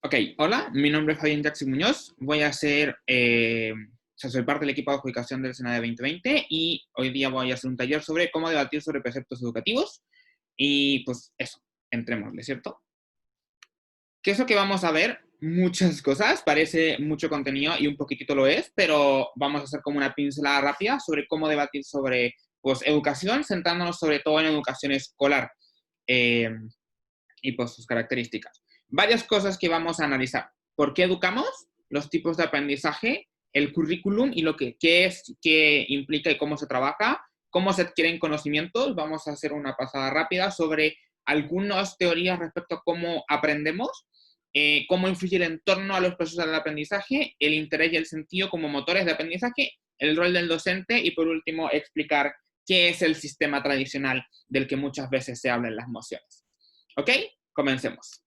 Ok, hola, mi nombre es Fabián Jackson Muñoz. Voy a ser, soy parte del equipo de adjudicación del SENADE 2020 y hoy día voy a hacer un taller sobre cómo debatir sobre preceptos educativos. Y pues eso, entrémosle, ¿cierto? ¿Qué es lo que vamos a ver? Muchas cosas, parece mucho contenido y un poquitito lo es, pero vamos a hacer como una pincelada rápida sobre cómo debatir sobre pues, educación, centrándonos sobre todo en educación escolar. Eh, y pues sus características. Varias cosas que vamos a analizar. ¿Por qué educamos? Los tipos de aprendizaje, el currículum y lo que qué es, qué implica y cómo se trabaja, cómo se adquieren conocimientos. Vamos a hacer una pasada rápida sobre algunas teorías respecto a cómo aprendemos, cómo influye el entorno a los procesos del aprendizaje, el interés y el sentido como motores de aprendizaje, el rol del docente y por último explicar qué es el sistema tradicional del que muchas veces se habla en las mociones. ¿Ok? Comencemos.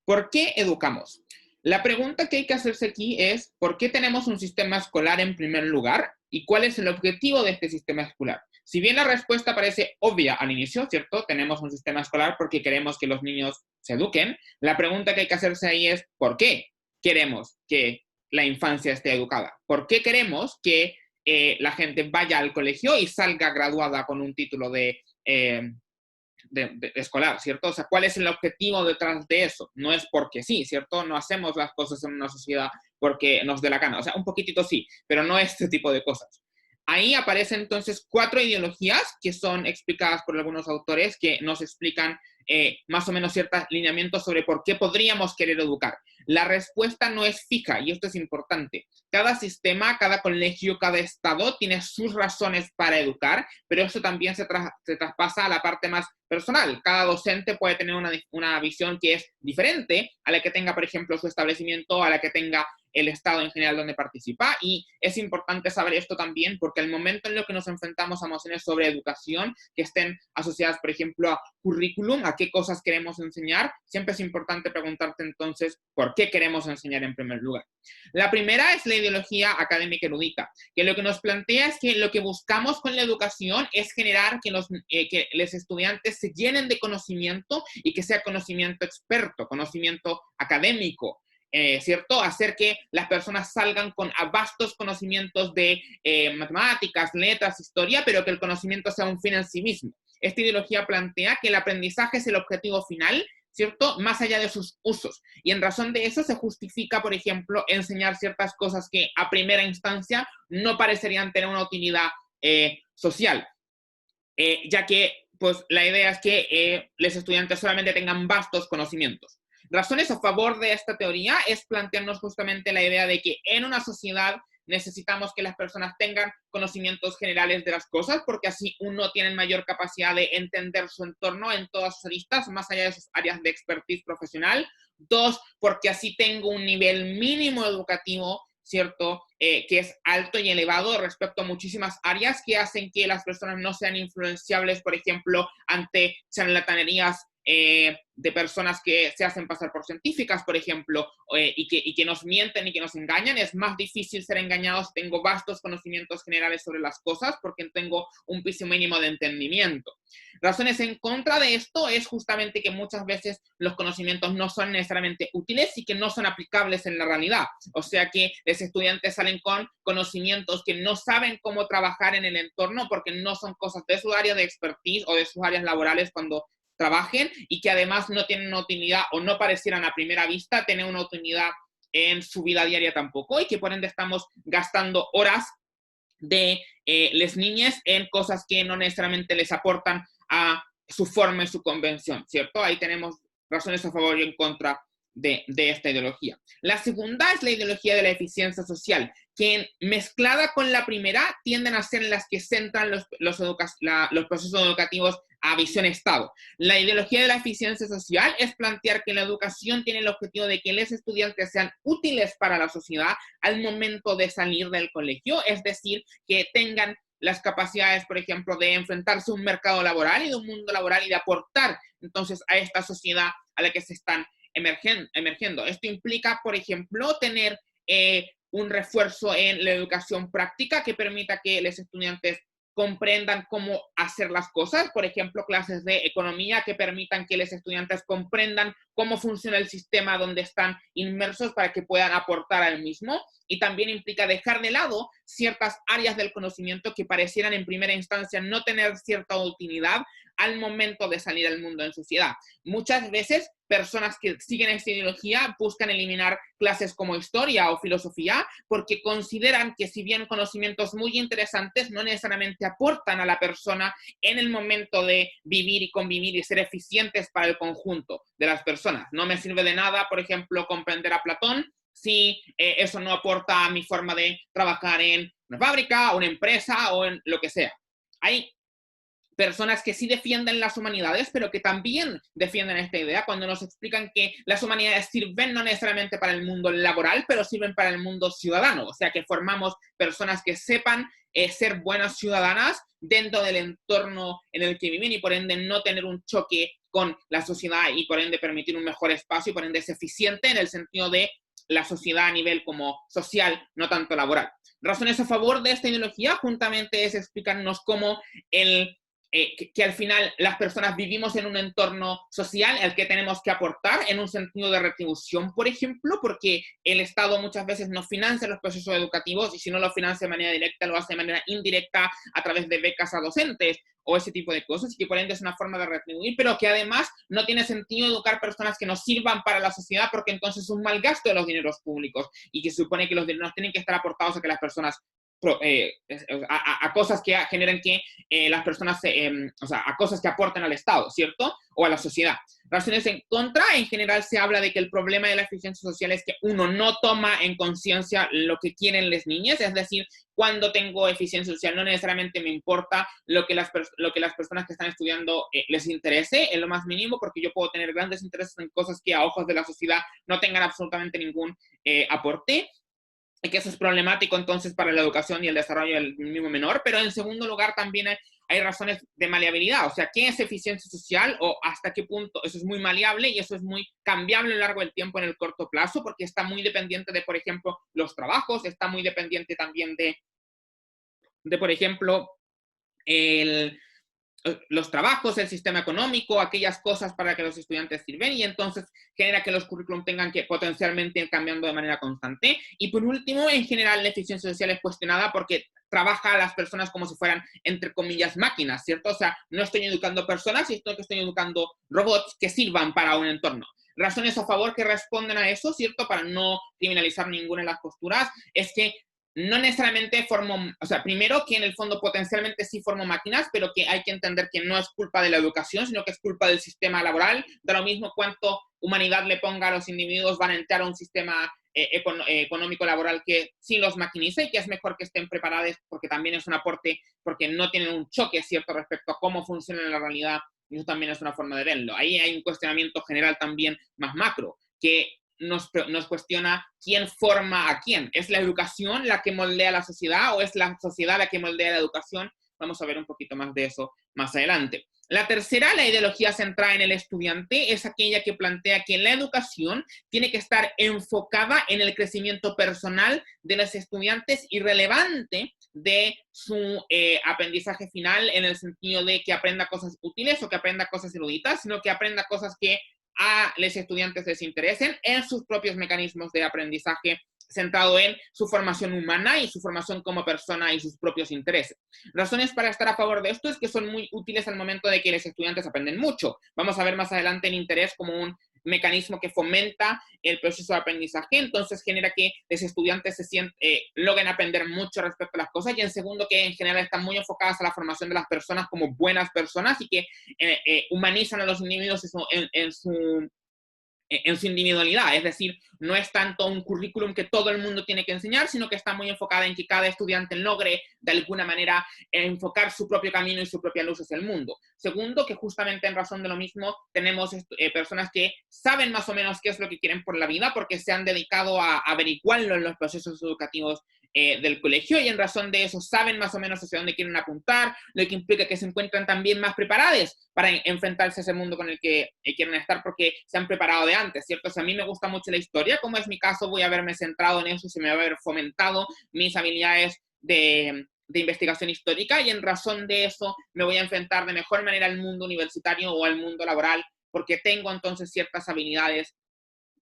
¿Por qué educamos? La pregunta que hay que hacerse aquí es, ¿por qué tenemos un sistema escolar en primer lugar? ¿Y cuál es el objetivo de este sistema escolar? Si bien la respuesta parece obvia al inicio, ¿cierto? Tenemos un sistema escolar porque queremos que los niños se eduquen. La pregunta que hay que hacerse ahí es, ¿por qué queremos que la infancia esté educada? ¿Por qué queremos que la gente vaya al colegio y salga graduada con un título de escolar, ¿cierto? O sea, ¿cuál es el objetivo detrás de eso? No es porque sí, ¿cierto? No hacemos las cosas en una sociedad porque nos dé la gana. O sea, un poquitito sí, pero no este tipo de cosas. Ahí aparecen entonces 4 ideologías que son explicadas por algunos autores que nos explican más o menos ciertos lineamientos sobre por qué podríamos querer educar. La respuesta no es fija y esto es importante. Cada sistema, cada colegio, cada estado tiene sus razones para educar, pero eso también se traspasa a la parte más personal. Cada docente puede tener una visión que es diferente a la que tenga, por ejemplo, su establecimiento, a la que tenga el estado en general donde participa, y es importante saber esto también porque el momento en el que nos enfrentamos a mociones sobre educación que estén asociadas, por ejemplo, a currículum, a qué cosas queremos enseñar, siempre es importante preguntarte entonces por qué queremos enseñar en primer lugar. La primera es la ideología académica erudita, que lo que nos plantea es que lo que buscamos con la educación es generar que los estudiantes se llenen de conocimiento y que sea conocimiento experto, conocimiento académico, ¿cierto? Hacer que las personas salgan con vastos conocimientos de matemáticas, letras, historia, pero que el conocimiento sea un fin en sí mismo. Esta ideología plantea que el aprendizaje es el objetivo final, ¿cierto? Más allá de sus usos. Y en razón de eso se justifica, por ejemplo, enseñar ciertas cosas que a primera instancia no parecerían tener una utilidad social, ya que pues, la idea es que los estudiantes solamente tengan vastos conocimientos. Razones a favor de esta teoría es plantearnos justamente la idea de que en una sociedad necesitamos que las personas tengan conocimientos generales de las cosas, porque así uno tiene mayor capacidad de entender su entorno en todas sus aristas, más allá de sus áreas de expertise profesional. Dos, porque así tengo un nivel mínimo educativo, ¿cierto? Que es alto y elevado respecto a muchísimas áreas que hacen que las personas no sean influenciables, por ejemplo, ante charlatanerías de personas que se hacen pasar por científicas, por ejemplo, y que nos mienten y que nos engañan. Es más difícil ser engañados. Tengo vastos conocimientos generales sobre las cosas porque tengo un piso mínimo de entendimiento. Razones en contra de esto es justamente que muchas veces los conocimientos no son necesariamente útiles y que no son aplicables en la realidad. O sea que los estudiantes salen con conocimientos que no saben cómo trabajar en el entorno porque no son cosas de su área de expertise o de sus áreas laborales cuando trabajen, y que además no tienen una utilidad o no parecieran a primera vista tener una utilidad en su vida diaria tampoco, y que por ende estamos gastando horas de las niñas en cosas que no necesariamente les aportan a su forma y su convención, ¿cierto? Ahí tenemos razones a favor y en contra de esta ideología. La segunda es la ideología de la eficiencia social, que mezclada con la primera tienden a ser las que centran los procesos educativos a visión Estado. La ideología de la eficiencia social es plantear que la educación tiene el objetivo de que los estudiantes sean útiles para la sociedad al momento de salir del colegio, es decir, que tengan las capacidades, por ejemplo, de enfrentarse a un mercado laboral y de un mundo laboral y de aportar entonces a esta sociedad a la que se están emergiendo. Esto implica, por ejemplo, tener un refuerzo en la educación práctica que permita que los estudiantes comprendan cómo hacer las cosas, por ejemplo, clases de economía que permitan que los estudiantes comprendan cómo funciona el sistema donde están inmersos para que puedan aportar al mismo, y también implica dejar de lado ciertas áreas del conocimiento que parecieran en primera instancia no tener cierta utilidad al momento de salir al mundo en sociedad. Muchas veces personas que siguen esta ideología buscan eliminar clases como historia o filosofía porque consideran que si bien conocimientos muy interesantes no necesariamente aportan a la persona en el momento de vivir y convivir y ser eficientes para el conjunto de las personas. No me sirve de nada, por ejemplo, comprender a Platón si eso no aporta a mi forma de trabajar en una fábrica, una empresa o en lo que sea. Hay personas que sí defienden las humanidades, pero que también defienden esta idea cuando nos explican que las humanidades sirven no necesariamente para el mundo laboral, pero sirven para el mundo ciudadano. O sea, que formamos personas que sepan ser buenas ciudadanas dentro del entorno en el que viven y por ende no tener un choque con la sociedad y por ende permitir un mejor espacio y por ende es eficiente en el sentido de la sociedad a nivel como social, no tanto laboral. Razones a favor de esta ideología juntamente es explicarnos cómo que al final las personas vivimos en un entorno social al que tenemos que aportar en un sentido de retribución, por ejemplo, porque el Estado muchas veces no financia los procesos educativos y si no lo financia de manera directa, lo hace de manera indirecta a través de becas a docentes o ese tipo de cosas, y que por ende es una forma de retribuir, pero que además no tiene sentido educar personas que no sirvan para la sociedad porque entonces es un mal gasto de los dineros públicos y que se supone que los dineros tienen que estar aportados a que las personas a cosas que generen que las personas, o sea, a cosas que aporten al Estado, ¿cierto? O a la sociedad. Razones en contra, en general se habla de que el problema de la eficiencia social es que uno no toma en conciencia lo que quieren las niñas, es decir, cuando tengo eficiencia social no necesariamente me importa lo que las personas que están estudiando les interese en lo más mínimo, porque yo puedo tener grandes intereses en cosas que a ojos de la sociedad no tengan absolutamente ningún aporte. Y que eso es problemático entonces para la educación y el desarrollo del mismo menor, pero en segundo lugar también hay razones de maleabilidad, o sea, ¿qué es eficiencia social o hasta qué punto? Eso es muy maleable y eso es muy cambiable a lo largo del tiempo en el corto plazo, porque está muy dependiente de, por ejemplo, los trabajos, está muy dependiente también de por ejemplo, el, los trabajos, el sistema económico, aquellas cosas para que los estudiantes sirven y entonces genera que los currículum tengan que potencialmente ir cambiando de manera constante. Y por último, en general, la eficiencia social es cuestionada porque trabaja a las personas como si fueran, entre comillas, máquinas, ¿cierto? O sea, no estoy educando personas, sino que estoy educando robots que sirvan para un entorno. Razones a favor que responden a eso, ¿cierto? Para no criminalizar ninguna de las posturas, es que no necesariamente formo, o sea, primero que en el fondo potencialmente sí formo máquinas, pero que hay que entender que no es culpa de la educación, sino que es culpa del sistema laboral. Da lo mismo cuánto humanidad le ponga a los individuos, van a entrar a un sistema económico laboral que sí los maquiniza y que es mejor que estén preparados porque también es un aporte, porque no tienen un choque cierto respecto a cómo funciona en la realidad, y eso también es una forma de verlo. Ahí hay un cuestionamiento general también más macro, que nos cuestiona quién forma a quién. ¿Es la educación la que moldea la sociedad o es la sociedad la que moldea la educación? Vamos a ver un poquito más de eso más adelante. La tercera, la ideología centrada en el estudiante, es aquella que plantea que la educación tiene que estar enfocada en el crecimiento personal de los estudiantes y relevante de su aprendizaje final en el sentido de que aprenda cosas útiles o que aprenda cosas eruditas, sino que aprenda cosas que a los estudiantes les interesen en sus propios mecanismos de aprendizaje centrado en su formación humana y su formación como persona y sus propios intereses. Razones para estar a favor de esto es que son muy útiles al momento de que los estudiantes aprenden mucho. Vamos a ver más adelante el interés como un mecanismo que fomenta el proceso de aprendizaje, entonces genera que los estudiantes logren aprender mucho respecto a las cosas, y en segundo que en general están muy enfocadas a la formación de las personas como buenas personas y que humanizan a los individuos en su individualidad, es decir, no es tanto un currículum que todo el mundo tiene que enseñar, sino que está muy enfocada en que cada estudiante logre de alguna manera enfocar su propio camino y su propia luz hacia el mundo. Segundo, que justamente en razón de lo mismo tenemos personas que saben más o menos qué es lo que quieren por la vida porque se han dedicado a averiguarlo en los procesos educativos del colegio, y en razón de eso saben más o menos hacia dónde quieren apuntar, lo que implica que se encuentran también más preparados para enfrentarse a ese mundo con el que quieren estar porque se han preparado de antes, ¿cierto? O sea, a mí me gusta mucho la historia, como es mi caso, voy a haberme centrado en eso y se me va a haber fomentado mis habilidades de investigación histórica y en razón de eso me voy a enfrentar de mejor manera al mundo universitario o al mundo laboral porque tengo entonces ciertas habilidades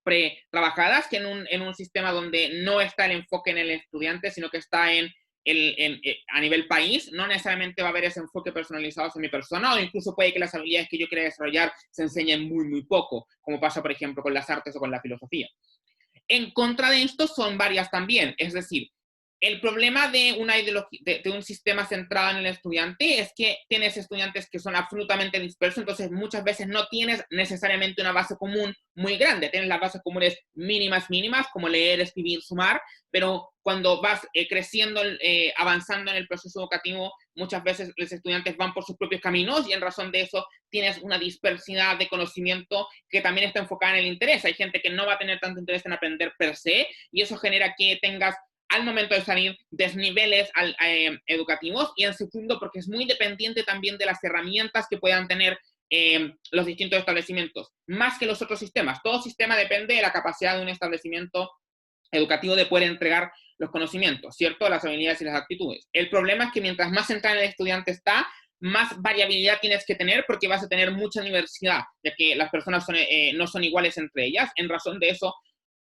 pre-trabajadas que en un sistema donde no está el enfoque en el estudiante, sino que está a nivel país, no necesariamente va a haber ese enfoque personalizado hacia mi persona, o incluso puede que las habilidades que yo quiera desarrollar se enseñen muy, muy poco, como pasa, por ejemplo, con las artes o con la filosofía. En contra de esto son varias también, es decir, el problema de una ideología, de un sistema centrado en el estudiante es que tienes estudiantes que son absolutamente dispersos, entonces muchas veces no tienes necesariamente una base común muy grande, tienes las bases comunes mínimas, como leer, escribir, sumar, pero cuando vas creciendo, avanzando en el proceso educativo, muchas veces los estudiantes van por sus propios caminos y en razón de eso tienes una dispersidad de conocimiento que también está enfocada en el interés. Hay gente que no va a tener tanto interés en aprender per se y eso genera que tengas al momento de salir desniveles educativos y en segundo porque es muy dependiente también de las herramientas que puedan tener los distintos establecimientos, más que los otros sistemas. Todo sistema depende de la capacidad de un establecimiento educativo de poder entregar los conocimientos, ¿cierto? Las habilidades y las actitudes. El problema es que mientras más centrado el estudiante está, más variabilidad tienes que tener porque vas a tener mucha diversidad, ya que las personas no son iguales entre ellas. En razón de eso,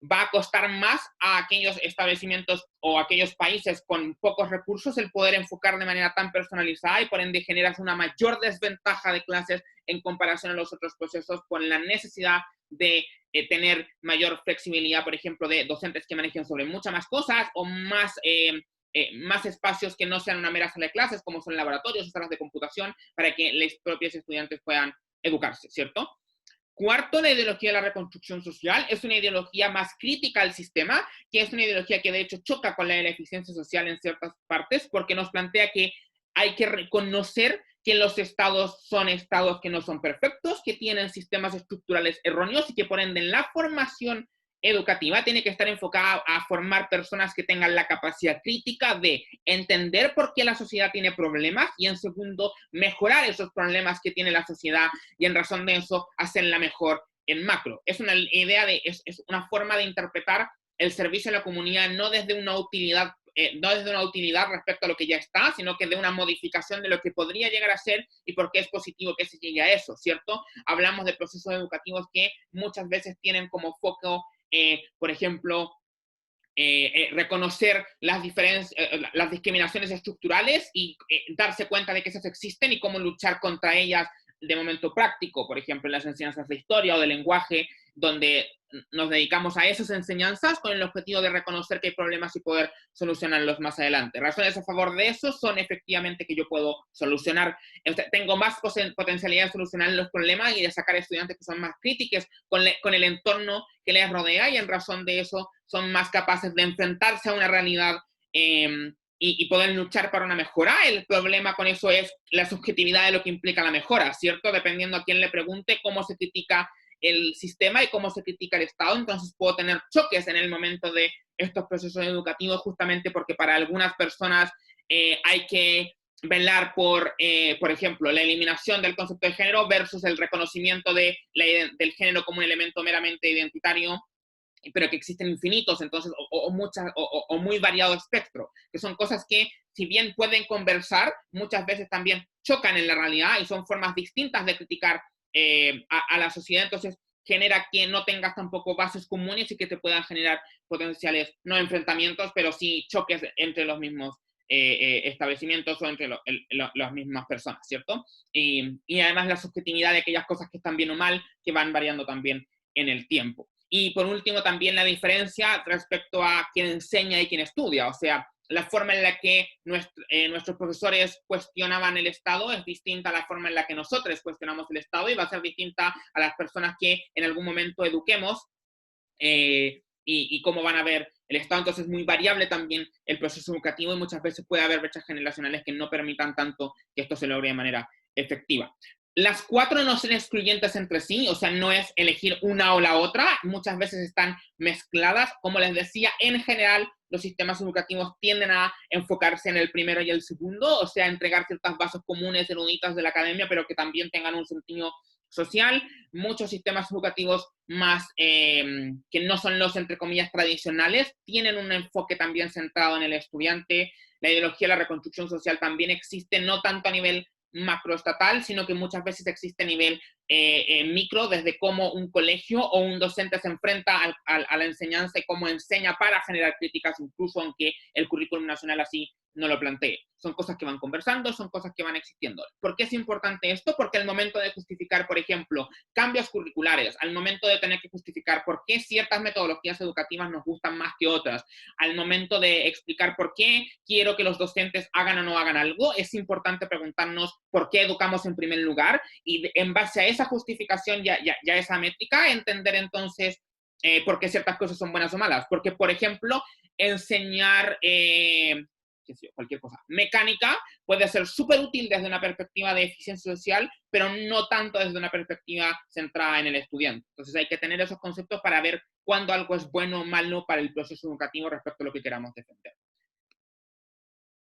va a costar más a aquellos establecimientos o aquellos países con pocos recursos el poder enfocar de manera tan personalizada y por ende generas una mayor desventaja de clases en comparación a los otros procesos con la necesidad de tener mayor flexibilidad, por ejemplo, de docentes que manejen sobre muchas más cosas o más espacios que no sean una mera sala de clases, como son laboratorios o salas de computación, para que los propios estudiantes puedan educarse, ¿cierto? Cuarto, la ideología de la reconstrucción social es una ideología más crítica al sistema, que es una ideología que de hecho choca con la de la eficiencia social en ciertas partes, porque nos plantea que hay que reconocer que los estados son estados que no son perfectos, que tienen sistemas estructurales erróneos y que por ende en la formación educativa tiene que estar enfocada a formar personas que tengan la capacidad crítica de entender por qué la sociedad tiene problemas y en segundo, mejorar esos problemas que tiene la sociedad y en razón de eso hacerla mejor en macro. Es una idea es una forma de interpretar el servicio a la comunidad no desde una utilidad respecto a lo que ya está, sino que de una modificación de lo que podría llegar a ser y por qué es positivo que se llegue a eso, ¿cierto? Hablamos de procesos educativos que muchas veces tienen como foco, por ejemplo, reconocer las las discriminaciones estructurales y darse cuenta de que esas existen y cómo luchar contra ellas de momento práctico, por ejemplo, en las enseñanzas de historia o de lenguaje, donde nos dedicamos a esas enseñanzas con el objetivo de reconocer que hay problemas y poder solucionarlos más adelante. Razones a favor de eso son efectivamente que yo puedo solucionar, tengo más potencialidad de solucionar los problemas y de sacar estudiantes que son más críticos con el entorno que les rodea y en razón de eso son más capaces de enfrentarse a una realidad y poder luchar para una mejora. El problema con eso es la subjetividad de lo que implica la mejora, ¿cierto? Dependiendo a quién le pregunte cómo se critica el sistema y cómo se critica el Estado, entonces puedo tener choques en el momento de estos procesos educativos justamente porque para algunas personas hay que velar por ejemplo, la eliminación del concepto de género versus el reconocimiento del género como un elemento meramente identitario, pero que existen infinitos, entonces, o muy variado espectro, que son cosas que, si bien pueden conversar, muchas veces también chocan en la realidad y son formas distintas de criticar a la sociedad, entonces genera que no tengas tampoco bases comunes y que te puedan generar potenciales, no enfrentamientos, pero sí choques entre los mismos establecimientos o entre las mismas personas, ¿cierto? Y además la subjetividad de aquellas cosas que están bien o mal, que van variando también en el tiempo. Y por último, también la diferencia respecto a quien enseña y quien estudia. O sea, la forma en la que nuestros profesores cuestionaban el Estado es distinta a la forma en la que nosotros cuestionamos el Estado y va a ser distinta a las personas que en algún momento eduquemos y cómo van a ver el Estado. Entonces es muy variable también el proceso educativo y muchas veces puede haber brechas generacionales que no permitan tanto que esto se logre de manera efectiva. Las cuatro no son excluyentes entre sí, o sea, no es elegir una o la otra, muchas veces están mezcladas. Como les decía, en general los sistemas educativos tienden a enfocarse en el primero y el segundo, o sea, entregar ciertas bases comunes eruditas de la academia, pero que también tengan un sentido social. Muchos sistemas educativos más que no son los, entre comillas, tradicionales, tienen un enfoque también centrado en el estudiante. La ideología de la reconstrucción social también existe, no tanto a nivel macroestatal, sino que muchas veces existe a nivel micro, desde cómo un colegio o un docente se enfrenta a la enseñanza y cómo enseña para generar críticas, incluso aunque el currículum nacional así no lo plantee. Son cosas que van conversando, son cosas que van existiendo. ¿Por qué es importante esto? Porque al momento de justificar, por ejemplo, cambios curriculares, al momento de tener que justificar por qué ciertas metodologías educativas nos gustan más que otras, al momento de explicar por qué quiero que los docentes hagan o no hagan algo, es importante preguntarnos por qué educamos en primer lugar y en base a esa justificación, ya esa métrica, entender entonces por qué ciertas cosas son buenas o malas. Porque, por ejemplo, enseñar cualquier cosa, mecánica, puede ser súper útil desde una perspectiva de eficiencia social, pero no tanto desde una perspectiva centrada en el estudiante. Entonces hay que tener esos conceptos para ver cuándo algo es bueno o malo para el proceso educativo respecto a lo que queramos defender.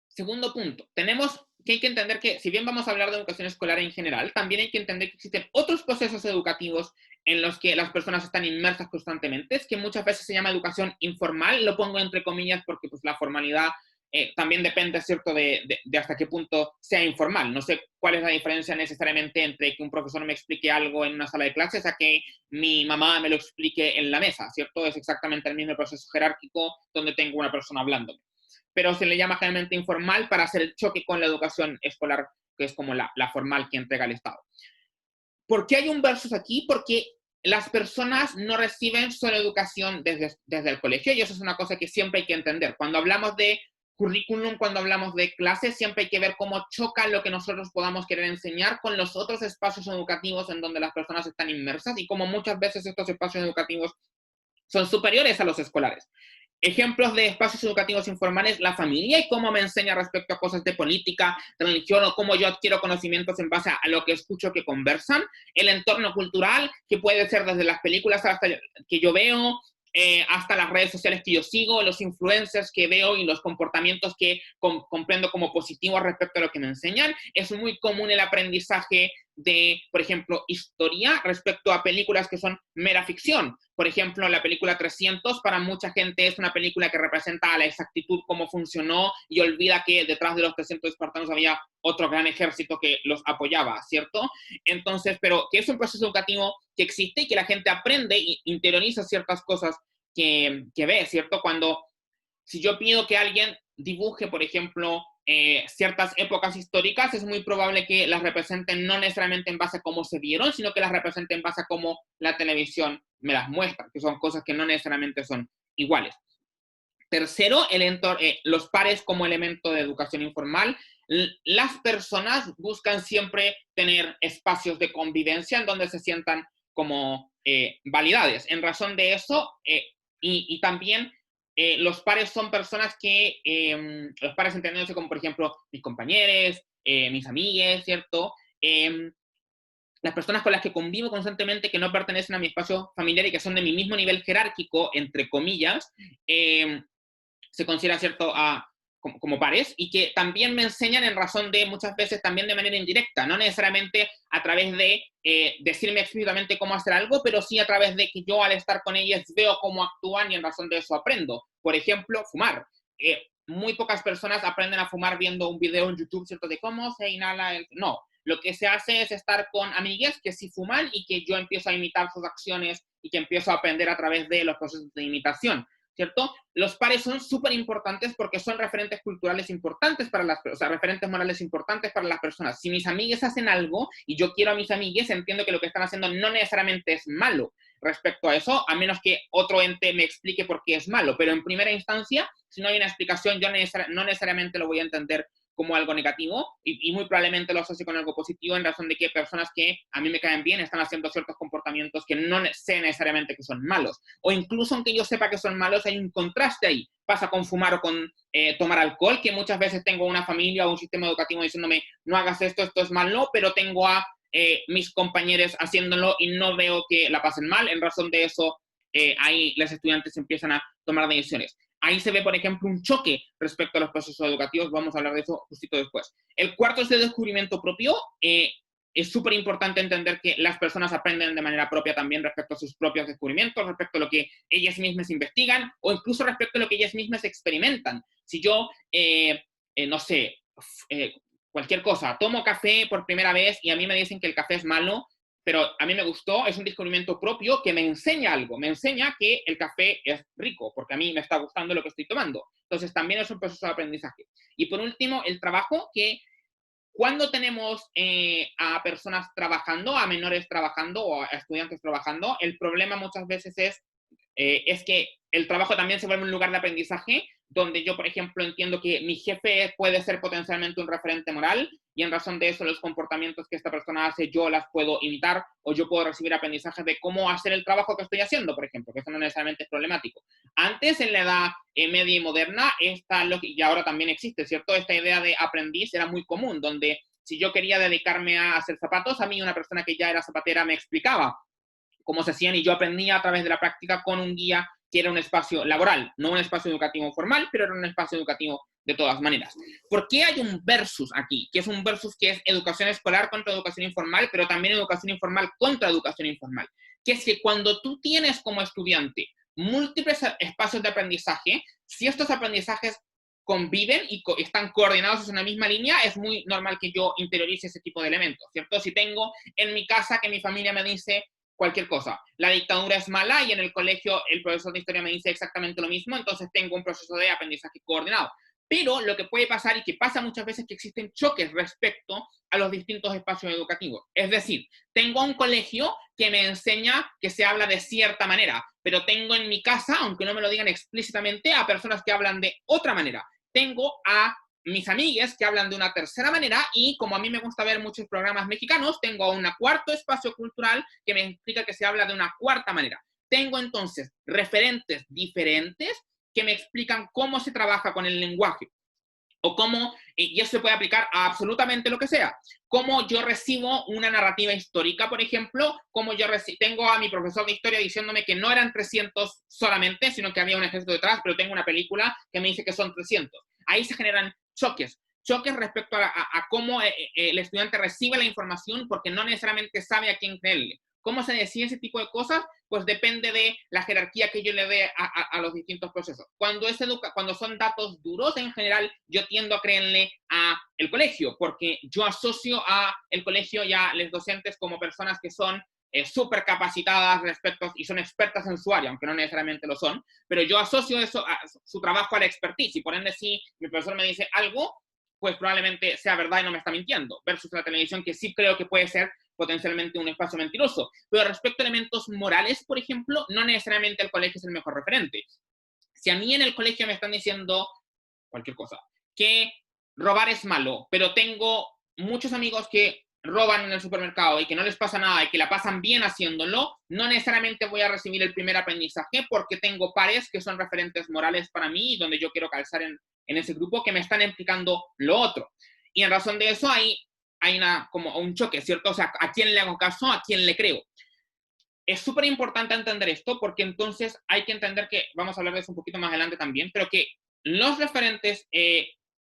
Segundo punto, tenemos que hay que entender que, si bien vamos a hablar de educación escolar en general, también hay que entender que existen otros procesos educativos en los que las personas están inmersas constantemente, es que muchas veces se llama educación informal, lo pongo entre comillas porque pues, la formalidad también depende, ¿cierto?, de hasta qué punto sea informal. No sé cuál es la diferencia necesariamente entre que un profesor me explique algo en una sala de clases a que mi mamá me lo explique en la mesa, ¿cierto? Es exactamente el mismo proceso jerárquico donde tengo una persona hablando, pero se le llama generalmente informal para hacer el choque con la educación escolar, que es como la formal que entrega el Estado. ¿Por qué hay un versus aquí? Porque las personas no reciben solo educación desde el colegio, y eso es una cosa que siempre hay que entender. Cuando hablamos de currículum, cuando hablamos de clases, siempre hay que ver cómo choca lo que nosotros podamos querer enseñar con los otros espacios educativos en donde las personas están inmersas, y como muchas veces estos espacios educativos son superiores a los escolares. Ejemplos de espacios educativos informales, la familia y cómo me enseña respecto a cosas de política, religión o cómo yo adquiero conocimientos en base a lo que escucho que conversan. El entorno cultural, que puede ser desde las películas hasta que yo veo, hasta las redes sociales que yo sigo, los influencers que veo y los comportamientos que comprendo como positivos respecto a lo que me enseñan. Es muy común el aprendizaje de, por ejemplo, historia respecto a películas que son mera ficción. Por ejemplo, la película 300 para mucha gente es una película que representa a la exactitud cómo funcionó y olvida que detrás de los 300 espartanos había otro gran ejército que los apoyaba, ¿cierto? Entonces, pero que es un proceso educativo que existe y que la gente aprende e interioriza ciertas cosas que ve, ¿cierto? Cuando, si yo pido que alguien dibuje, por ejemplo, ciertas épocas históricas, es muy probable que las representen no necesariamente en base a cómo se vieron, sino que las representen en base a cómo la televisión me las muestra, que son cosas que no necesariamente son iguales. Tercero, los pares como elemento de educación informal. Las personas buscan siempre tener espacios de convivencia en donde se sientan como validades. En razón de eso, y también los pares son personas que, los pares entendiéndose como, por ejemplo, mis compañeros, mis amigues, ¿cierto? Las personas con las que convivo constantemente que no pertenecen a mi espacio familiar y que son de mi mismo nivel jerárquico, entre comillas, se considera, ¿cierto?, como pares, y que también me enseñan en razón de, muchas veces también de manera indirecta, no necesariamente a través de decirme explícitamente cómo hacer algo, pero sí a través de que yo al estar con ellas veo cómo actúan y en razón de eso aprendo. Por ejemplo, fumar. Muy pocas personas aprenden a fumar viendo un video en YouTube, ¿cierto?, de cómo se inhala el... No, lo que se hace es estar con amigues que sí fuman y que yo empiezo a imitar sus acciones y que empiezo a aprender a través de los procesos de imitación, ¿cierto? Los pares son súper importantes porque son referentes culturales importantes para las personas, o sea, referentes morales importantes para las personas. Si mis amigues hacen algo y yo quiero a mis amigues, entiendo que lo que están haciendo no necesariamente es malo respecto a eso, a menos que otro ente me explique por qué es malo. Pero en primera instancia, si no hay una explicación, yo no necesariamente lo voy a entender como algo negativo y muy probablemente lo asocio con algo positivo en razón de que personas que a mí me caen bien están haciendo ciertos comportamientos que no sé necesariamente que son malos. O incluso aunque yo sepa que son malos, hay un contraste ahí. Pasa con fumar o con tomar alcohol, que muchas veces tengo una familia o un sistema educativo diciéndome no hagas esto, esto es malo, pero tengo a mis compañeros haciéndolo y no veo que la pasen mal. En razón de eso, ahí los estudiantes empiezan a tomar decisiones. Ahí se ve, por ejemplo, un choque respecto a los procesos educativos. Vamos a hablar de eso justito después. El cuarto es el descubrimiento propio. es súper importante entender que las personas aprenden de manera propia también respecto a sus propios descubrimientos, respecto a lo que ellas mismas investigan o incluso respecto a lo que ellas mismas experimentan. Si yo, no sé, cualquier cosa, tomo café por primera vez y a mí me dicen que el café es malo, pero a mí me gustó, es un descubrimiento propio que me enseña algo, me enseña que el café es rico, porque a mí me está gustando lo que estoy tomando. Entonces también es un proceso de aprendizaje. Y por último, el trabajo, que cuando tenemos a personas trabajando, a menores trabajando o a estudiantes trabajando, el problema muchas veces es que el trabajo también se vuelve un lugar de aprendizaje donde yo, por ejemplo, entiendo que mi jefe puede ser potencialmente un referente moral y en razón de eso los comportamientos que esta persona hace yo las puedo imitar o yo puedo recibir aprendizaje de cómo hacer el trabajo que estoy haciendo, por ejemplo, que eso no necesariamente es problemático. Antes, en la edad media y moderna, y ahora también existe, ¿cierto? Esta idea de aprendiz era muy común, donde si yo quería dedicarme a hacer zapatos, a mí una persona que ya era zapatera me explicaba cómo se hacían y yo aprendía a través de la práctica con un guía que era un espacio laboral, no un espacio educativo formal, pero era un espacio educativo de todas maneras. ¿Por qué hay un versus aquí? Que es un versus que es educación escolar contra educación informal, pero también educación informal contra educación informal. Que es que cuando tú tienes como estudiante múltiples espacios de aprendizaje, si estos aprendizajes conviven y están coordinados en una misma línea, es muy normal que yo interiorice ese tipo de elementos, ¿cierto? Si tengo en mi casa que mi familia me dice cualquier cosa, la dictadura es mala y en el colegio el profesor de historia me dice exactamente lo mismo, entonces tengo un proceso de aprendizaje coordinado. Pero lo que puede pasar y que pasa muchas veces es que existen choques respecto a los distintos espacios educativos. Es decir, tengo un colegio que me enseña que se habla de cierta manera, pero tengo en mi casa, aunque no me lo digan explícitamente, a personas que hablan de otra manera. Tengo a mis amigues que hablan de una tercera manera y como a mí me gusta ver muchos programas mexicanos, tengo un cuarto espacio cultural que me explica que se habla de una cuarta manera. Tengo entonces referentes diferentes que me explican cómo se trabaja con el lenguaje o cómo, y eso se puede aplicar a absolutamente lo que sea, cómo yo recibo una narrativa histórica, por ejemplo, cómo yo tengo a mi profesor de historia diciéndome que no eran 300 solamente, sino que había un ejército detrás, pero tengo una película que me dice que son 300. Ahí se generan choques respecto a cómo el estudiante recibe la información porque no necesariamente sabe a quién creerle. ¿Cómo se decide ese tipo de cosas? Pues depende de la jerarquía que yo le dé a los distintos procesos. Cuando son datos duros, en general, yo tiendo a creerle a el colegio, porque yo asocio a el colegio y a los docentes como personas que son súper capacitadas respecto y son expertas en su área, aunque no necesariamente lo son, pero yo asocio eso a su trabajo a la expertise, y por ende si mi profesor me dice algo, pues probablemente sea verdad y no me está mintiendo, versus la televisión que sí creo que puede ser potencialmente un espacio mentiroso. Pero respecto a elementos morales, por ejemplo, no necesariamente el colegio es el mejor referente. Si a mí en el colegio me están diciendo cualquier cosa, que robar es malo, pero tengo muchos amigos que roban en el supermercado y que no les pasa nada y que la pasan bien haciéndolo, no necesariamente voy a recibir el primer aprendizaje porque tengo pares que son referentes morales para mí y donde yo quiero calzar en ese grupo que me están implicando lo otro. Y en razón de eso hay como un choque, ¿cierto? O sea, ¿a quién le hago caso? ¿A quién le creo? Es súper importante entender esto porque entonces hay que entender que, vamos a hablar de eso un poquito más adelante también, pero que los referentes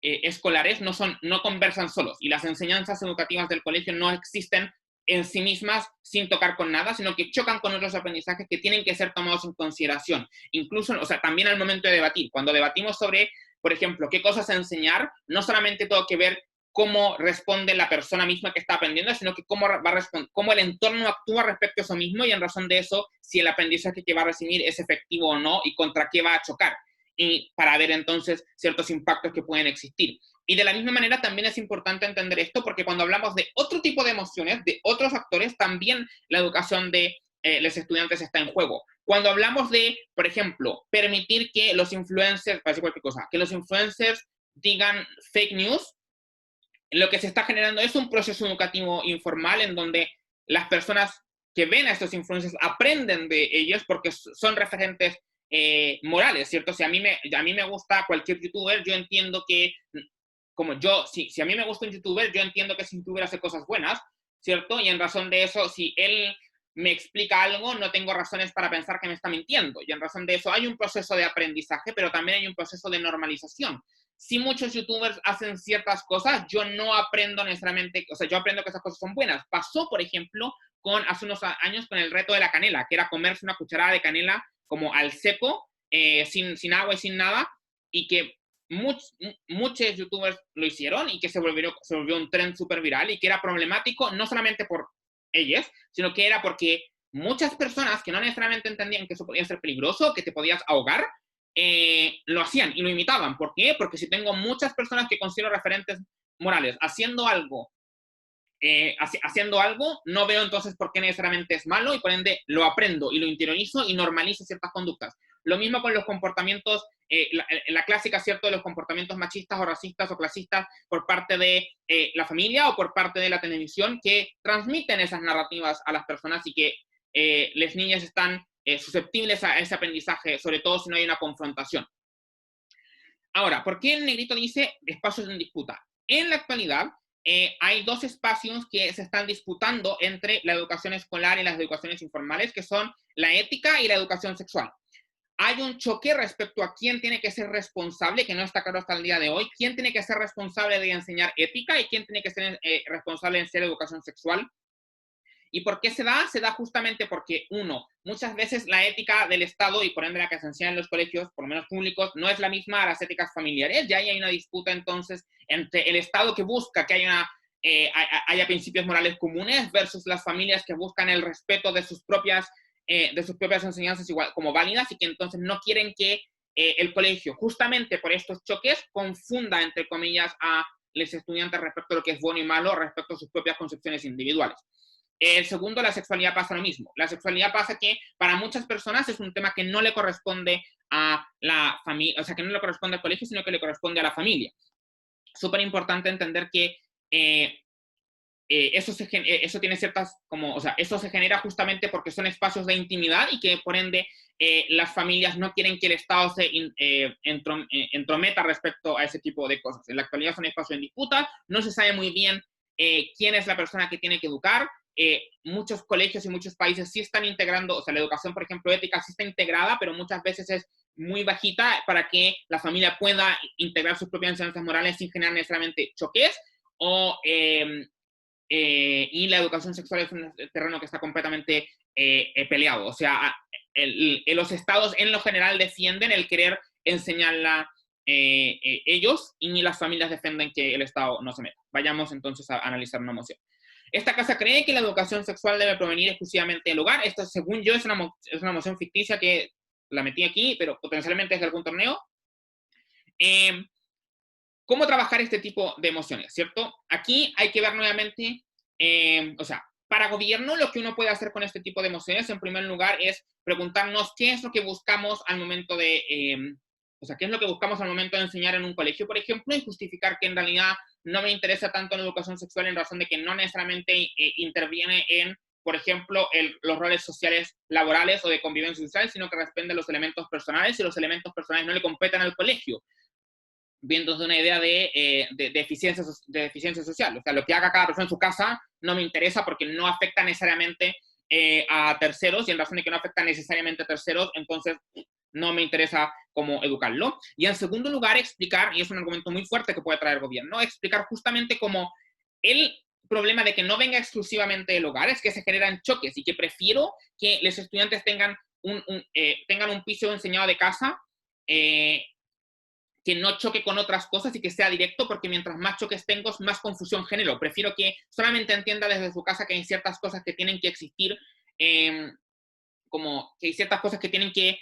escolares no conversan solos y las enseñanzas educativas del colegio no existen en sí mismas sin tocar con nada, sino que chocan con otros aprendizajes que tienen que ser tomados en consideración. Incluso, o sea, también al momento de debatir. Cuando debatimos sobre, por ejemplo, qué cosas enseñar, no solamente tengo que ver cómo responde la persona misma que está aprendiendo, sino que cómo el entorno actúa respecto a eso mismo y en razón de eso, si el aprendizaje que va a recibir es efectivo o no y contra qué va a chocar. Y para ver entonces ciertos impactos que pueden existir. Y de la misma manera también es importante entender esto porque cuando hablamos de otro tipo de emociones, de otros actores, también la educación de los estudiantes está en juego. Cuando hablamos de, por ejemplo, permitir que los influencers, para decir cualquier cosa, que los influencers digan fake news, lo que se está generando es un proceso educativo informal en donde las personas que ven a estos influencers aprenden de ellos porque son referentes morales, ¿cierto? Si a mí me gusta cualquier youtuber, yo entiendo que, como yo, si a mí me gusta un youtuber, yo entiendo que ese youtuber hace cosas buenas, ¿cierto? Y en razón de eso, si él me explica algo, no tengo razones para pensar que me está mintiendo. Y en razón de eso hay un proceso de aprendizaje, pero también hay un proceso de normalización. Si muchos youtubers hacen ciertas cosas, yo no aprendo necesariamente, o sea, yo aprendo que esas cosas son buenas. Pasó, por ejemplo, hace unos años con el reto de la canela, que era comerse una cucharada de canela como al seco, sin agua y sin nada, y que muchos youtubers lo hicieron y que se volvió un trend súper viral y que era problemático no solamente por ellas, sino que era porque muchas personas que no necesariamente entendían que eso podía ser peligroso, que te podías ahogar, lo hacían y lo imitaban. ¿Por qué? Porque si tengo muchas personas que considero referentes morales haciendo algo, no veo entonces por qué necesariamente es malo y por ende lo aprendo y lo interiorizo y normalizo ciertas conductas. Lo mismo con los comportamientos, la clásica, ¿cierto?, de los comportamientos machistas o racistas o clasistas por parte de la familia o por parte de la televisión que transmiten esas narrativas a las personas y que las niñas están susceptibles a ese aprendizaje, sobre todo si no hay una confrontación. Ahora, ¿por qué el negrito dice espacios en disputa? En la actualidad, hay dos espacios que se están disputando entre la educación escolar y las educaciones informales, que son la ética y la educación sexual. Hay un choque respecto a quién tiene que ser responsable, que no está claro hasta el día de hoy, quién tiene que ser responsable de enseñar ética y quién tiene que ser responsable de enseñar educación sexual. ¿Y por qué se da? Se da justamente porque, uno, muchas veces la ética del Estado y por ende la que se enseña en los colegios, por lo menos públicos, no es la misma a las éticas familiares. Ya hay una disputa entonces entre el Estado que busca que haya principios morales comunes versus las familias que buscan el respeto de sus propias enseñanzas igual como válidas y que entonces no quieren que el colegio, justamente por estos choques, confunda, entre comillas, a los estudiantes respecto a lo que es bueno y malo, respecto a sus propias concepciones individuales. El segundo, la sexualidad pasa lo mismo. La sexualidad pasa que para muchas personas es un tema que no le corresponde a la familia, o sea, que no le corresponde al colegio, sino que le corresponde a la familia. Súper importante entender que eso tiene ciertas, como, o sea, eso se genera justamente porque son espacios de intimidad y que por ende las familias no quieren que el Estado se entrometa respecto a ese tipo de cosas. En la actualidad son espacios en disputa, no se sabe muy bien quién es la persona que tiene que educar. Muchos colegios y muchos países sí están integrando, o sea, la educación, por ejemplo, ética sí está integrada, pero muchas veces es muy bajita para que la familia pueda integrar sus propias enseñanzas morales sin generar necesariamente choques y la educación sexual es un terreno que está completamente peleado. O sea, los estados en lo general defienden el querer enseñarla ellos y las familias defienden que el Estado no se meta. Vayamos entonces a analizar una moción. Esta casa cree que la educación sexual debe provenir exclusivamente del hogar. Esto, según yo, es una moción ficticia que la metí aquí, pero potencialmente es de algún torneo. ¿Cómo trabajar este tipo de emociones, cierto? Aquí hay que ver nuevamente, o sea, para gobierno lo que uno puede hacer con este tipo de emociones, en primer lugar, es preguntarnos qué es lo que buscamos al momento de, o sea, qué es lo que buscamos al momento de enseñar en un colegio, por ejemplo, y justificar que en realidad no me interesa tanto la educación sexual en razón de que no necesariamente interviene en, por ejemplo, los roles sociales laborales o de convivencia social, sino que responde a los elementos personales y los elementos personales no le competen al colegio, viendo de una idea de eficiencia social. O sea, lo que haga cada persona en su casa no me interesa porque no afecta necesariamente a terceros, y en razón de que no afecta necesariamente a terceros, entonces no me interesa cómo educarlo. Y en segundo lugar, explicar, y es un argumento muy fuerte que puede traer el gobierno, explicar justamente cómo el problema de que no venga exclusivamente del hogar es que se generan choques y que prefiero que los estudiantes tengan un piso enseñado de casa que no choque con otras cosas y que sea directo, porque mientras más choques tengo, más confusión genero. Prefiero que solamente entienda desde su casa que hay ciertas cosas que tienen que existir, como que hay ciertas cosas que tienen que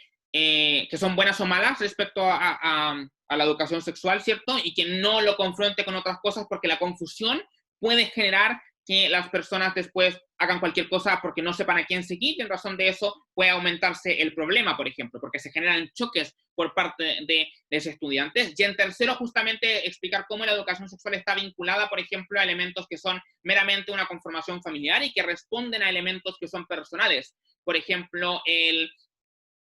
son buenas o malas respecto a la educación sexual, ¿cierto? Y que no lo confronte con otras cosas, porque la confusión puede generar que las personas después hagan cualquier cosa porque no sepan a quién seguir, y en razón de eso puede aumentarse el problema, por ejemplo, porque se generan choques por parte de los estudiantes. Y en tercero, justamente explicar cómo la educación sexual está vinculada, por ejemplo, a elementos que son meramente una conformación familiar y que responden a elementos que son personales. Por ejemplo,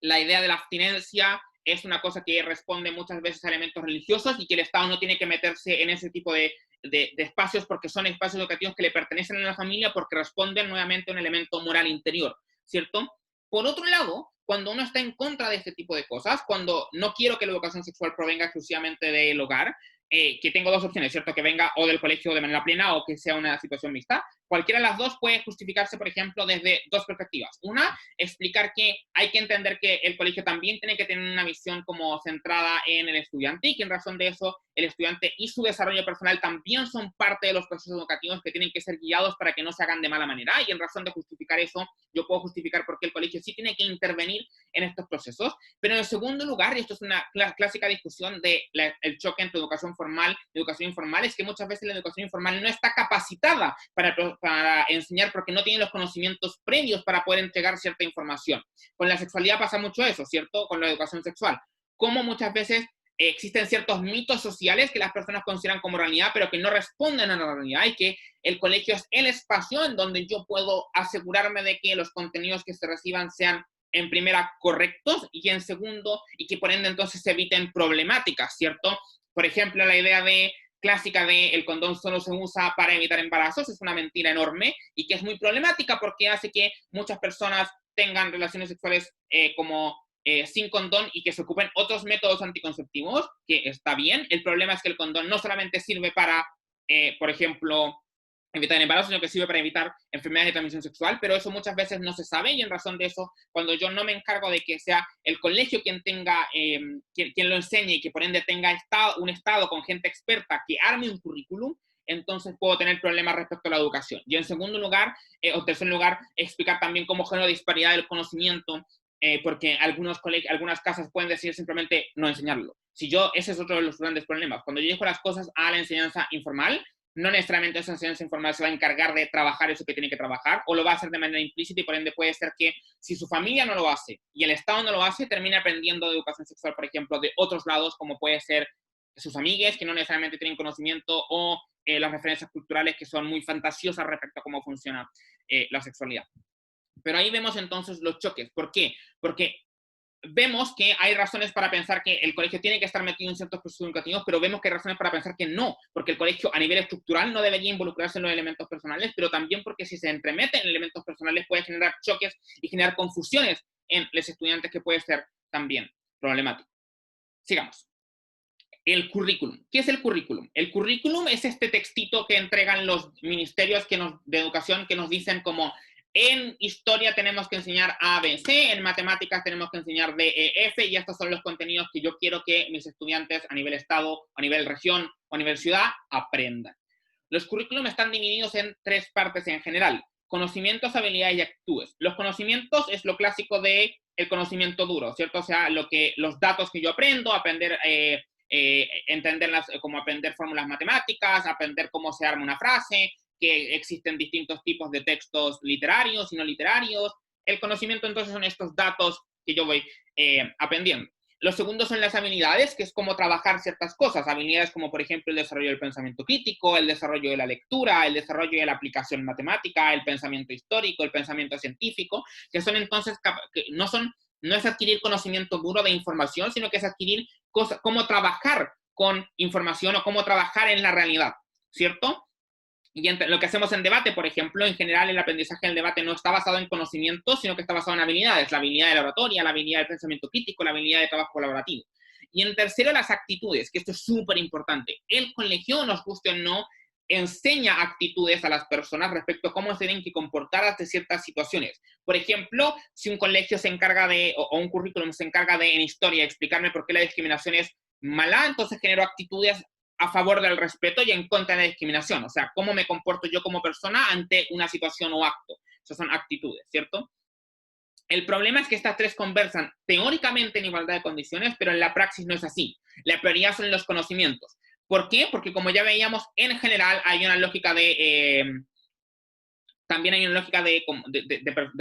la idea de la abstinencia es una cosa que responde muchas veces a elementos religiosos y que el Estado no tiene que meterse en ese tipo de de espacios porque son espacios educativos que le pertenecen a la familia porque responden nuevamente a un elemento moral interior, ¿cierto? Por otro lado, cuando uno está en contra de este tipo de cosas, cuando no quiero que la educación sexual provenga exclusivamente del hogar, que tengo dos opciones, ¿cierto? Que venga o del colegio de manera plena o que sea una situación mixta. Cualquiera de las dos puede justificarse, por ejemplo, desde dos perspectivas. Una, explicar que hay que entender que el colegio también tiene que tener una visión como centrada en el estudiante y que en razón de eso el estudiante y su desarrollo personal también son parte de los procesos educativos que tienen que ser guiados para que no se hagan de mala manera. Y en razón de justificar eso, yo puedo justificar por qué el colegio sí tiene que intervenir en estos procesos. Pero en segundo lugar, y esto es una clásica discusión del choque entre educación formal y educación informal, es que muchas veces la educación informal no está capacitada para enseñar porque no tiene los conocimientos previos para poder entregar cierta información. Con la sexualidad pasa mucho eso, ¿cierto? Con la educación sexual. Como muchas veces existen ciertos mitos sociales que las personas consideran como realidad, pero que no responden a la realidad y que el colegio es el espacio en donde yo puedo asegurarme de que los contenidos que se reciban sean en primera correctos y en segundo, y que por ende entonces se eviten problemáticas, ¿cierto? Por ejemplo, la idea clásica de el condón solo se usa para evitar embarazos es una mentira enorme y que es muy problemática porque hace que muchas personas tengan relaciones sexuales sin condón y que se ocupen otros métodos anticonceptivos, que está bien. El problema es que el condón no solamente sirve para, por ejemplo, evitar el embarazo, sino que sirve para evitar enfermedades de transmisión sexual, pero eso muchas veces no se sabe y en razón de eso, cuando yo no me encargo de que sea el colegio quien tenga, quien lo enseñe y que por ende tenga un estado con gente experta que arme un currículum, entonces puedo tener problemas respecto a la educación. Y en segundo lugar, o tercer lugar, explicar también cómo genera disparidad del conocimiento, porque algunas casas pueden decir simplemente no enseñarlo. Ese es otro de los grandes problemas. Cuando yo dejo las cosas a la enseñanza informal, no necesariamente esa enseñanza informal se va a encargar de trabajar eso que tiene que trabajar, o lo va a hacer de manera implícita y por ende puede ser que si su familia no lo hace y el Estado no lo hace, termine aprendiendo de educación sexual, por ejemplo, de otros lados, como puede ser sus amigues que no necesariamente tienen conocimiento o las referencias culturales que son muy fantasiosas respecto a cómo funciona la sexualidad. Pero ahí vemos entonces los choques. ¿Por qué? Porque vemos que hay razones para pensar que el colegio tiene que estar metido en ciertos procesos educativos, pero vemos que hay razones para pensar que no, porque el colegio a nivel estructural no debería involucrarse en los elementos personales, pero también porque si se entremete en elementos personales puede generar choques y generar confusiones en los estudiantes que puede ser también problemático. Sigamos. El currículum. ¿Qué es el currículum? El currículum es este textito que entregan los ministerios de educación que nos dicen como en historia tenemos que enseñar A, B, C, en matemáticas tenemos que enseñar D, E, F, y estos son los contenidos que yo quiero que mis estudiantes a nivel estado, a nivel región o a nivel ciudad aprendan. Los currículums están divididos en tres partes en general: conocimientos, habilidades y actitudes. Los conocimientos es lo clásico de el conocimiento duro, ¿cierto? O sea, los datos que yo aprendo, entenderlas, como aprender fórmulas matemáticas, aprender cómo se arma una frase, que existen distintos tipos de textos literarios y no literarios. El conocimiento entonces son estos datos que yo voy aprendiendo. Los segundos son las habilidades, que es cómo trabajar ciertas cosas. Habilidades como, por ejemplo, el desarrollo del pensamiento crítico, el desarrollo de la lectura, el desarrollo de la aplicación matemática, el pensamiento histórico, el pensamiento científico, que son entonces, que no es adquirir conocimiento duro de información, sino que es adquirir cómo trabajar con información o cómo trabajar en la realidad, ¿cierto? Y lo que hacemos en debate, por ejemplo, en general el aprendizaje del debate no está basado en conocimientos, sino que está basado en habilidades: la habilidad de la oratoria, la habilidad del pensamiento crítico, la habilidad de trabajo colaborativo. Y en tercero, las actitudes, que esto es súper importante. El colegio, nos guste o no, enseña actitudes a las personas respecto a cómo se tienen que comportar ante ciertas situaciones. Por ejemplo, si un colegio se encarga o un currículum se encarga de, en historia, explicarme por qué la discriminación es mala, entonces genero actitudes a favor del respeto y en contra de la discriminación. O sea, cómo me comporto yo como persona ante una situación o acto. Esas son actitudes, ¿cierto? El problema es que estas tres conversan teóricamente en igualdad de condiciones, pero en la praxis no es así. La prioridad son los conocimientos. ¿Por qué? Porque como ya veíamos, en general hay una lógica también hay una lógica de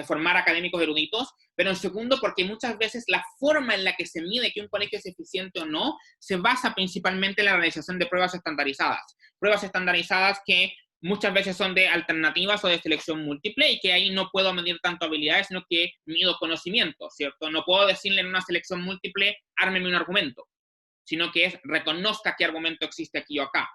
formar académicos eruditos, pero en segundo, porque muchas veces la forma en la que se mide que un colegio es eficiente o no se basa principalmente en la realización de pruebas estandarizadas. Pruebas estandarizadas que muchas veces son de alternativas o de selección múltiple y que ahí no puedo medir tanto habilidades, sino que mido conocimiento, ¿cierto? No puedo decirle en una selección múltiple, ármeme un argumento, sino que reconozca qué argumento existe aquí o acá.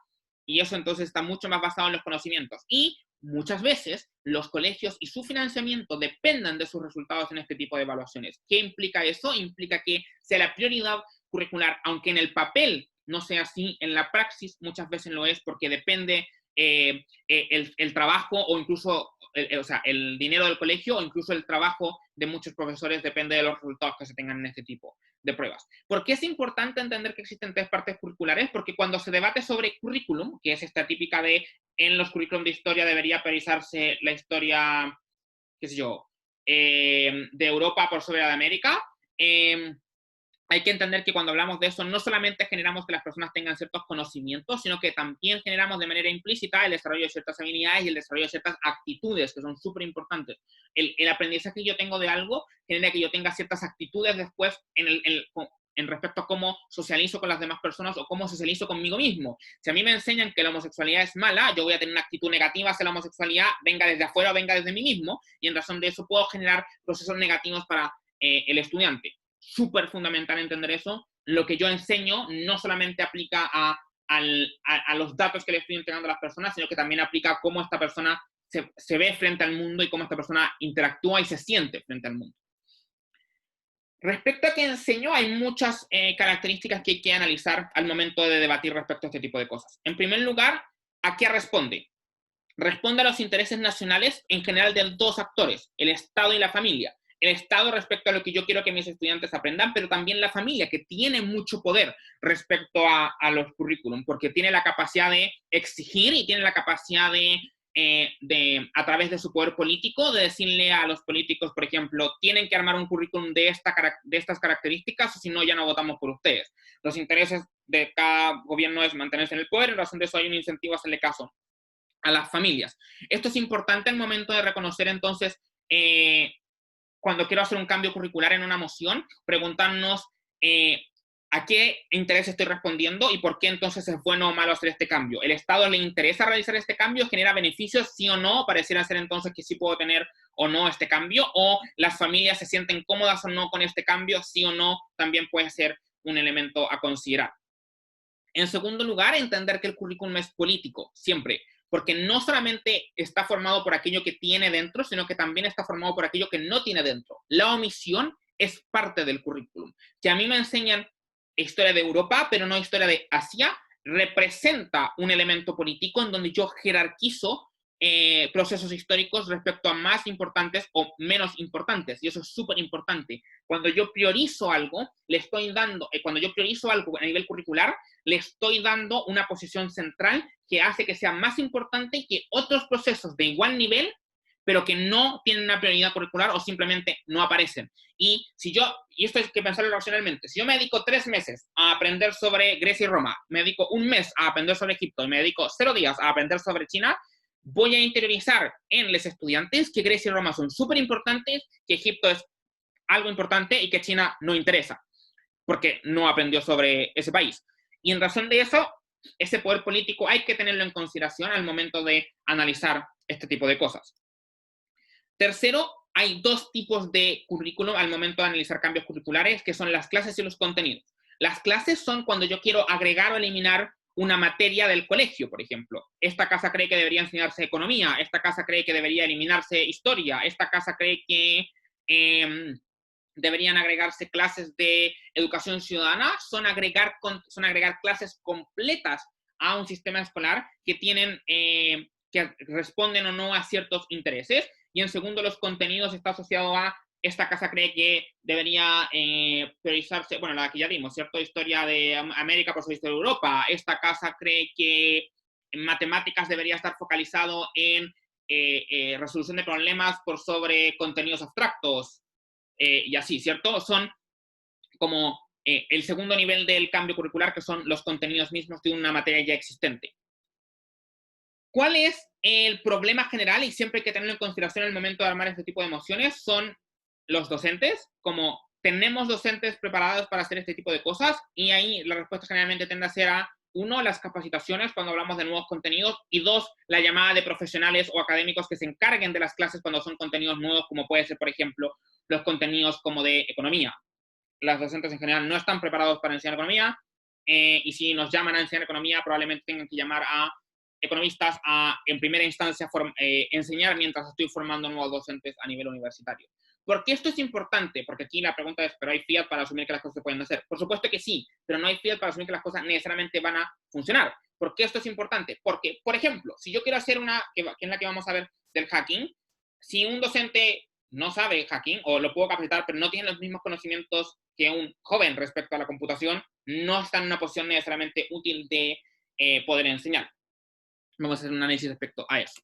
y eso entonces está mucho más basado en los conocimientos. Y muchas veces los colegios y su financiamiento dependen de sus resultados en este tipo de evaluaciones. ¿Qué implica eso? Implica que sea la prioridad curricular, aunque en el papel no sea así, en la praxis muchas veces lo es porque depende el trabajo o incluso o sea, el dinero del colegio o incluso el trabajo de muchos profesores depende de los resultados que se tengan en este tipo de pruebas. ¿Por qué es importante entender que existen tres partes curriculares? Porque cuando se debate sobre currículum, que es esta típica de en los currículum de historia debería priorizarse la historia, qué sé yo, de Europa por sobre la de América, hay que entender que cuando hablamos de eso, no solamente generamos que las personas tengan ciertos conocimientos, sino que también generamos de manera implícita el desarrollo de ciertas habilidades y el desarrollo de ciertas actitudes, que son súper importantes. El aprendizaje que yo tengo de algo genera que yo tenga ciertas actitudes después en respecto a cómo socializo con las demás personas o cómo socializo conmigo mismo. Si a mí me enseñan que la homosexualidad es mala, yo voy a tener una actitud negativa hacia la homosexualidad, venga desde afuera o venga desde mí mismo, y en razón de eso puedo generar procesos negativos para el estudiante. Súper fundamental entender eso. Lo que yo enseño no solamente aplica a los datos que le estoy entregando a las personas, sino que también aplica a cómo esta persona se ve frente al mundo y cómo esta persona interactúa y se siente frente al mundo. Respecto a qué enseño, hay muchas características que hay que analizar al momento de debatir respecto a este tipo de cosas. En primer lugar, ¿a qué responde? Responde a los intereses nacionales en general de dos actores, el Estado y la familia. El Estado respecto a lo que yo quiero que mis estudiantes aprendan, pero también la familia, que tiene mucho poder respecto a los currículum, porque tiene la capacidad de exigir y tiene la capacidad a través de su poder político, de decirle a los políticos, por ejemplo, tienen que armar un currículum de estas características, o si no, ya no votamos por ustedes. Los intereses de cada gobierno es mantenerse en el poder, en razón de eso hay un incentivo a hacerle caso a las familias. Esto es importante al momento de reconocer entonces cuando quiero hacer un cambio curricular en una moción, preguntarnos a qué interés estoy respondiendo y por qué entonces es bueno o malo hacer este cambio. ¿El Estado le interesa realizar este cambio? ¿Genera beneficios? ¿Sí o no? Pareciera ser entonces que sí puedo tener o no este cambio. ¿O las familias se sienten cómodas o no con este cambio? ¿Sí o no? También puede ser un elemento a considerar. En segundo lugar, entender que el currículum es político, siempre, porque no solamente está formado por aquello que tiene dentro, sino que también está formado por aquello que no tiene dentro. La omisión es parte del currículum. Si a mí me enseñan historia de Europa, pero no historia de Asia, representa un elemento político en donde yo jerarquizo procesos históricos respecto a más importantes o menos importantes, y eso es súper importante. Cuando yo priorizo algo, le estoy dando, cuando yo priorizo algo a nivel curricular, le estoy dando una posición central que hace que sea más importante que otros procesos de igual nivel, pero que no tienen una prioridad curricular o simplemente no aparecen. Y esto hay que pensarlo racionalmente, si yo me dedico 3 meses a aprender sobre Grecia y Roma, me dedico 1 mes a aprender sobre Egipto y me dedico 0 días a aprender sobre China, voy a interiorizar en los estudiantes que Grecia y Roma son súper importantes, que Egipto es algo importante y que China no interesa, porque no aprendió sobre ese país. Y en razón de eso, ese poder político hay que tenerlo en consideración al momento de analizar este tipo de cosas. Tercero, hay 2 tipos de currículum al momento de analizar cambios curriculares, que son las clases y los contenidos. Las clases son cuando yo quiero agregar o eliminar una materia del colegio, por ejemplo. Esta casa cree que debería enseñarse economía, esta casa cree que debería eliminarse historia, esta casa cree que deberían agregarse clases de educación ciudadana, son agregar clases completas a un sistema escolar que tienen, que responden o no a ciertos intereses. Y en segundo, los contenidos está asociado a esta casa cree que debería priorizarse, bueno, la que ya vimos, ¿cierto? Historia de América por sobre historia de Europa. Esta casa cree que en matemáticas debería estar focalizado en resolución de problemas por sobre contenidos abstractos. Y así, ¿cierto? Son como el segundo nivel del cambio curricular, que son los contenidos mismos de una materia ya existente. ¿Cuál es el problema general? Y siempre hay que tenerlo en consideración en el momento de armar este tipo de mociones, son los docentes, como tenemos docentes preparados para hacer este tipo de cosas, y ahí la respuesta generalmente tiende a ser a 1, las capacitaciones cuando hablamos de nuevos contenidos, y 2, la llamada de profesionales o académicos que se encarguen de las clases cuando son contenidos nuevos, como puede ser, por ejemplo, los contenidos como de economía. Las docentes en general no están preparados para enseñar economía, y si nos llaman a enseñar economía, probablemente tengan que llamar a economistas a, en primera instancia, enseñar mientras estoy formando nuevos docentes a nivel universitario. ¿Por qué esto es importante? Porque aquí la pregunta es, ¿pero hay fiat para asumir que las cosas se pueden hacer? Por supuesto que sí, pero no hay fiat para asumir que las cosas necesariamente van a funcionar. ¿Por qué esto es importante? Porque, por ejemplo, si yo quiero hacer una, que es la que vamos a ver del hacking, si un docente no sabe hacking, o lo puedo capacitar, pero no tiene los mismos conocimientos que un joven respecto a la computación, no está en una posición necesariamente útil de poder enseñar. Vamos a hacer un análisis respecto a eso.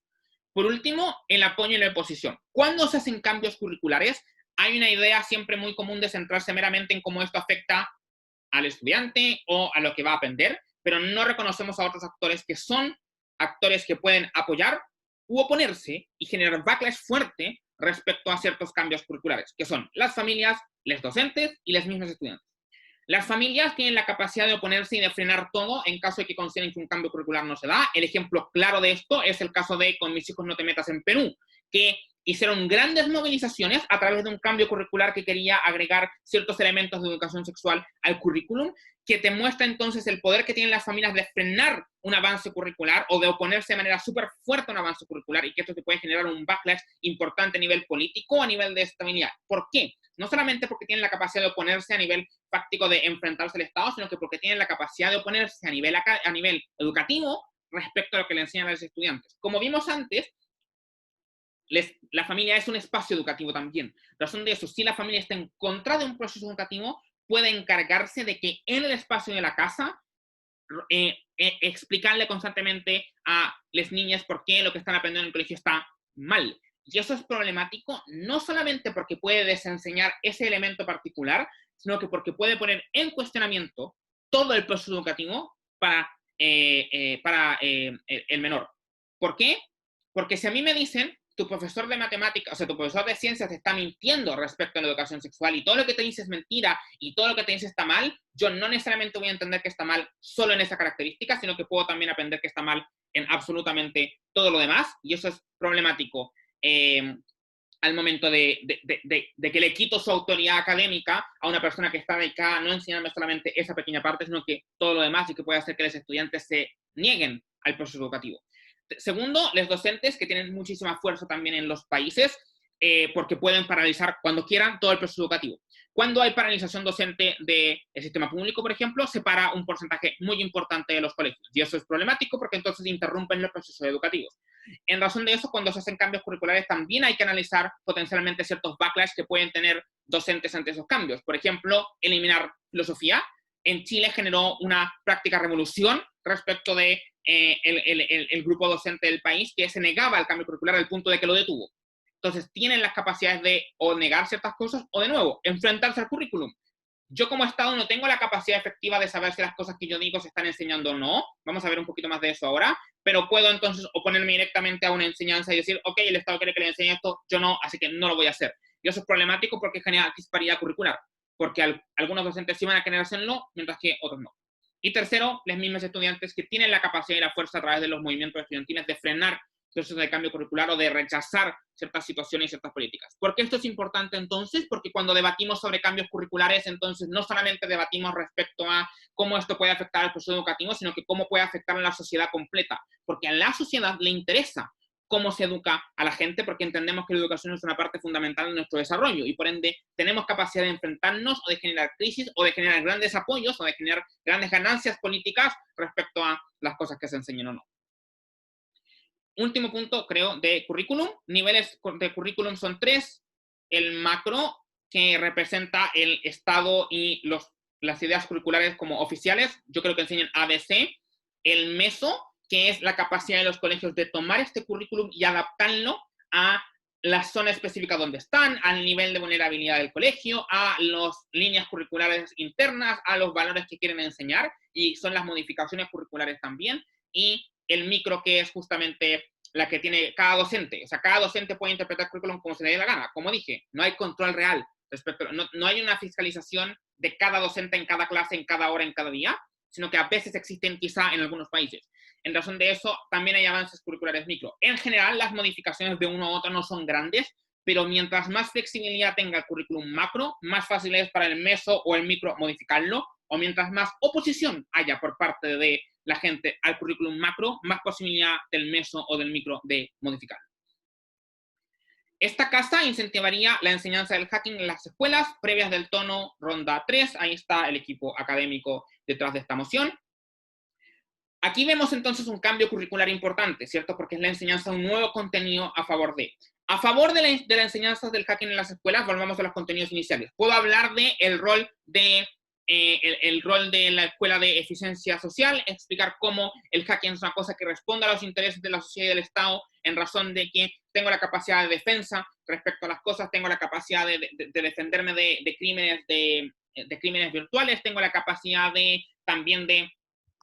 Por último, el apoyo y la oposición. Cuando se hacen cambios curriculares, hay una idea siempre muy común de centrarse meramente en cómo esto afecta al estudiante o a lo que va a aprender, pero no reconocemos a otros actores que son actores que pueden apoyar u oponerse y generar backlash fuerte respecto a ciertos cambios curriculares, que son las familias, los docentes y los mismos estudiantes. Las familias tienen la capacidad de oponerse y de frenar todo en caso de que consideren que un cambio curricular no se da. El ejemplo claro de esto es el caso de Con mis hijos no te metas en Perú, que hicieron grandes movilizaciones a través de un cambio curricular que quería agregar ciertos elementos de educación sexual al currículum, que te muestra entonces el poder que tienen las familias de frenar un avance curricular o de oponerse de manera súper fuerte a un avance curricular, y que esto te puede generar un backlash importante a nivel político, a nivel de estabilidad. ¿Por qué? No solamente porque tienen la capacidad de oponerse a nivel fáctico de enfrentarse al Estado, sino que porque tienen la capacidad de oponerse a nivel educativo respecto a lo que le enseñan a los estudiantes. Como vimos antes, la familia es un espacio educativo también. Razón de eso, si la familia está en contra de un proceso educativo, puede encargarse de que en el espacio de la casa explicarle constantemente a las niñas por qué lo que están aprendiendo en el colegio está mal. Y eso es problemático no solamente porque puede desenseñar ese elemento particular, sino que porque puede poner en cuestionamiento todo el proceso educativo para el menor. ¿Por qué? Porque si a mí me dicen, tu profesor de matemáticas, o sea, tu profesor de ciencias te está mintiendo respecto a la educación sexual y todo lo que te dice es mentira y todo lo que te dice está mal, yo no necesariamente voy a entender que está mal solo en esa característica, sino que puedo también aprender que está mal en absolutamente todo lo demás, y eso es problemático al momento de que le quito su autoridad académica a una persona que está dedicada a no enseñarme solamente esa pequeña parte, sino que todo lo demás, y que puede hacer que los estudiantes se nieguen al proceso educativo. Segundo, los docentes, que tienen muchísima fuerza también en los países, porque pueden paralizar cuando quieran todo el proceso educativo. Cuando hay paralización docente del sistema público, por ejemplo, se para un porcentaje muy importante de los colegios. Y eso es problemático porque entonces interrumpen los procesos educativos. En razón de eso, cuando se hacen cambios curriculares, también hay que analizar potencialmente ciertos backlash que pueden tener docentes ante esos cambios. Por ejemplo, eliminar filosofía. En Chile generó una práctica revolución respecto de el grupo docente del país, que se negaba al cambio curricular al punto de que lo detuvo. Entonces, tienen las capacidades de o negar ciertas cosas o, de nuevo, enfrentarse al currículum. Yo como Estado no tengo la capacidad efectiva de saber si las cosas que yo digo se están enseñando o no. Vamos a ver un poquito más de eso ahora. Pero puedo entonces oponerme directamente a una enseñanza y decir, ok, el Estado quiere que le enseñe esto, yo no, así que no lo voy a hacer. Y eso es problemático porque genera disparidad curricular. Porque algunos docentes sí van a querer hacerlo, mientras que otros no. Y tercero, los mismos estudiantes que tienen la capacidad y la fuerza a través de los movimientos estudiantiles de frenar procesos de cambio curricular o de rechazar ciertas situaciones y ciertas políticas. ¿Por qué esto es importante entonces? Porque cuando debatimos sobre cambios curriculares, entonces no solamente debatimos respecto a cómo esto puede afectar al proceso educativo, sino que cómo puede afectar a la sociedad completa. Porque a la sociedad le interesa cómo se educa a la gente, porque entendemos que la educación es una parte fundamental de nuestro desarrollo y por ende tenemos capacidad de enfrentarnos o de generar crisis o de generar grandes apoyos o de generar grandes ganancias políticas respecto a las cosas que se enseñan o no. Último punto, creo, de currículum. Niveles de currículum son 3. El macro, que representa el Estado y las ideas curriculares como oficiales, yo creo que enseñan ABC. El meso, que es la capacidad de los colegios de tomar este currículum y adaptarlo a la zona específica donde están, al nivel de vulnerabilidad del colegio, a las líneas curriculares internas, a los valores que quieren enseñar, y son las modificaciones curriculares también. Y el micro, que es justamente la que tiene cada docente. O sea, cada docente puede interpretar el currículum como se le dé la gana. Como dije, no hay control real respecto, no hay una fiscalización de cada docente en cada clase, en cada hora, en cada día, sino que a veces existen quizá en algunos países. En razón de eso, también hay avances curriculares micro. En general, las modificaciones de uno a otro no son grandes, pero mientras más flexibilidad tenga el currículum macro, más fácil es para el meso o el micro modificarlo, o mientras más oposición haya por parte de la gente al currículum macro, más posibilidad del meso o del micro de modificar. Esta casa incentivaría la enseñanza del hacking en las escuelas previas del tono ronda 3. Ahí está el equipo académico detrás de esta moción. Aquí vemos entonces un cambio curricular importante, ¿cierto? Porque es la enseñanza de un nuevo contenido a favor de. A favor de la enseñanza del hacking en las escuelas, volvamos a los contenidos iniciales. Puedo hablar del rol de el rol de la escuela de eficiencia social, explicar cómo el hacking es una cosa que responde a los intereses de la sociedad y del Estado, en razón de que tengo la capacidad de defensa respecto a las cosas, tengo la capacidad de defenderme de crímenes virtuales, tengo la capacidad también de,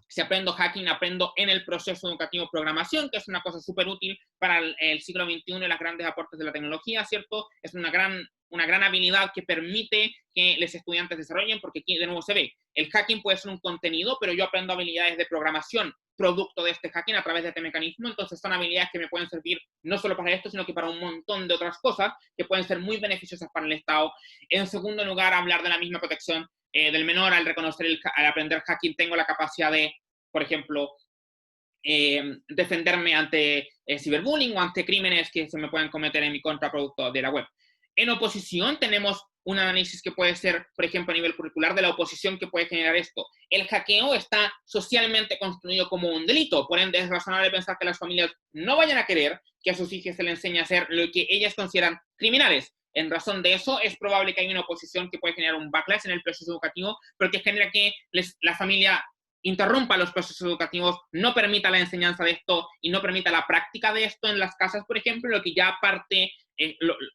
si aprendo hacking, aprendo en el proceso educativo programación, que es una cosa súper útil para el siglo XXI y los grandes aportes de la tecnología, ¿cierto? Es una gran habilidad que permite que los estudiantes desarrollen, porque aquí de nuevo se ve, el hacking puede ser un contenido, pero yo aprendo habilidades de programación producto de este hacking a través de este mecanismo, entonces son habilidades que me pueden servir no solo para esto, sino que para un montón de otras cosas que pueden ser muy beneficiosas para el Estado. En segundo lugar, hablar de la misma protección del menor. Al al aprender hacking, tengo la capacidad de, por ejemplo, defenderme ante ciberbullying o ante crímenes que se me pueden cometer en mi contra producto de la web. En oposición tenemos un análisis que puede ser, por ejemplo, a nivel curricular de la oposición que puede generar esto. El hackeo está socialmente construido como un delito, por ende es razonable pensar que las familias no vayan a querer que a sus hijos se les enseñe a hacer lo que ellas consideran criminales. En razón de eso, es probable que haya una oposición que puede generar un backlash en el proceso educativo, pero que genera que la familia interrumpa los procesos educativos, no permita la enseñanza de esto y no permita la práctica de esto en las casas, por ejemplo, lo que ya parte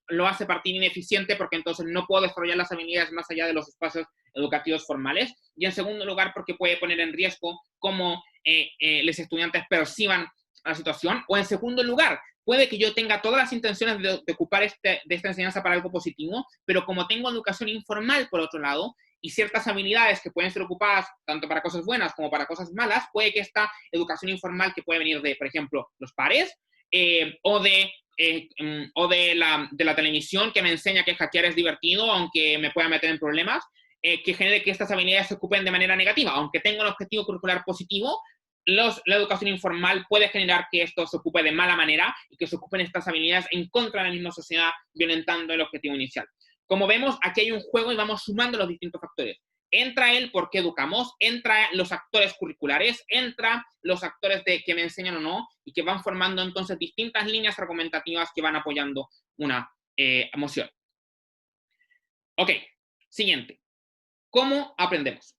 lo hace partir ineficiente, porque entonces no puedo desarrollar las habilidades más allá de los espacios educativos formales. Y en segundo lugar, porque puede poner en riesgo cómo los estudiantes perciban la situación. O en segundo lugar, puede que yo tenga todas las intenciones de ocupar de esta enseñanza para algo positivo, pero como tengo educación informal por otro lado, y ciertas habilidades que pueden ser ocupadas tanto para cosas buenas como para cosas malas, puede que esta educación informal que puede venir de, por ejemplo, los pares, o de la televisión que me enseña que hackear es divertido, aunque me pueda meter en problemas, que genere que estas habilidades se ocupen de manera negativa. Aunque tenga un objetivo curricular positivo, la educación informal puede generar que esto se ocupe de mala manera y que se ocupen estas habilidades en contra de la misma sociedad, violentando el objetivo inicial. Como vemos, aquí hay un juego y vamos sumando los distintos factores. Entra el por qué educamos, entra los actores curriculares, entra los actores de que me enseñan o no, y que van formando entonces distintas líneas argumentativas que van apoyando una moción. Ok, siguiente. ¿Cómo aprendemos?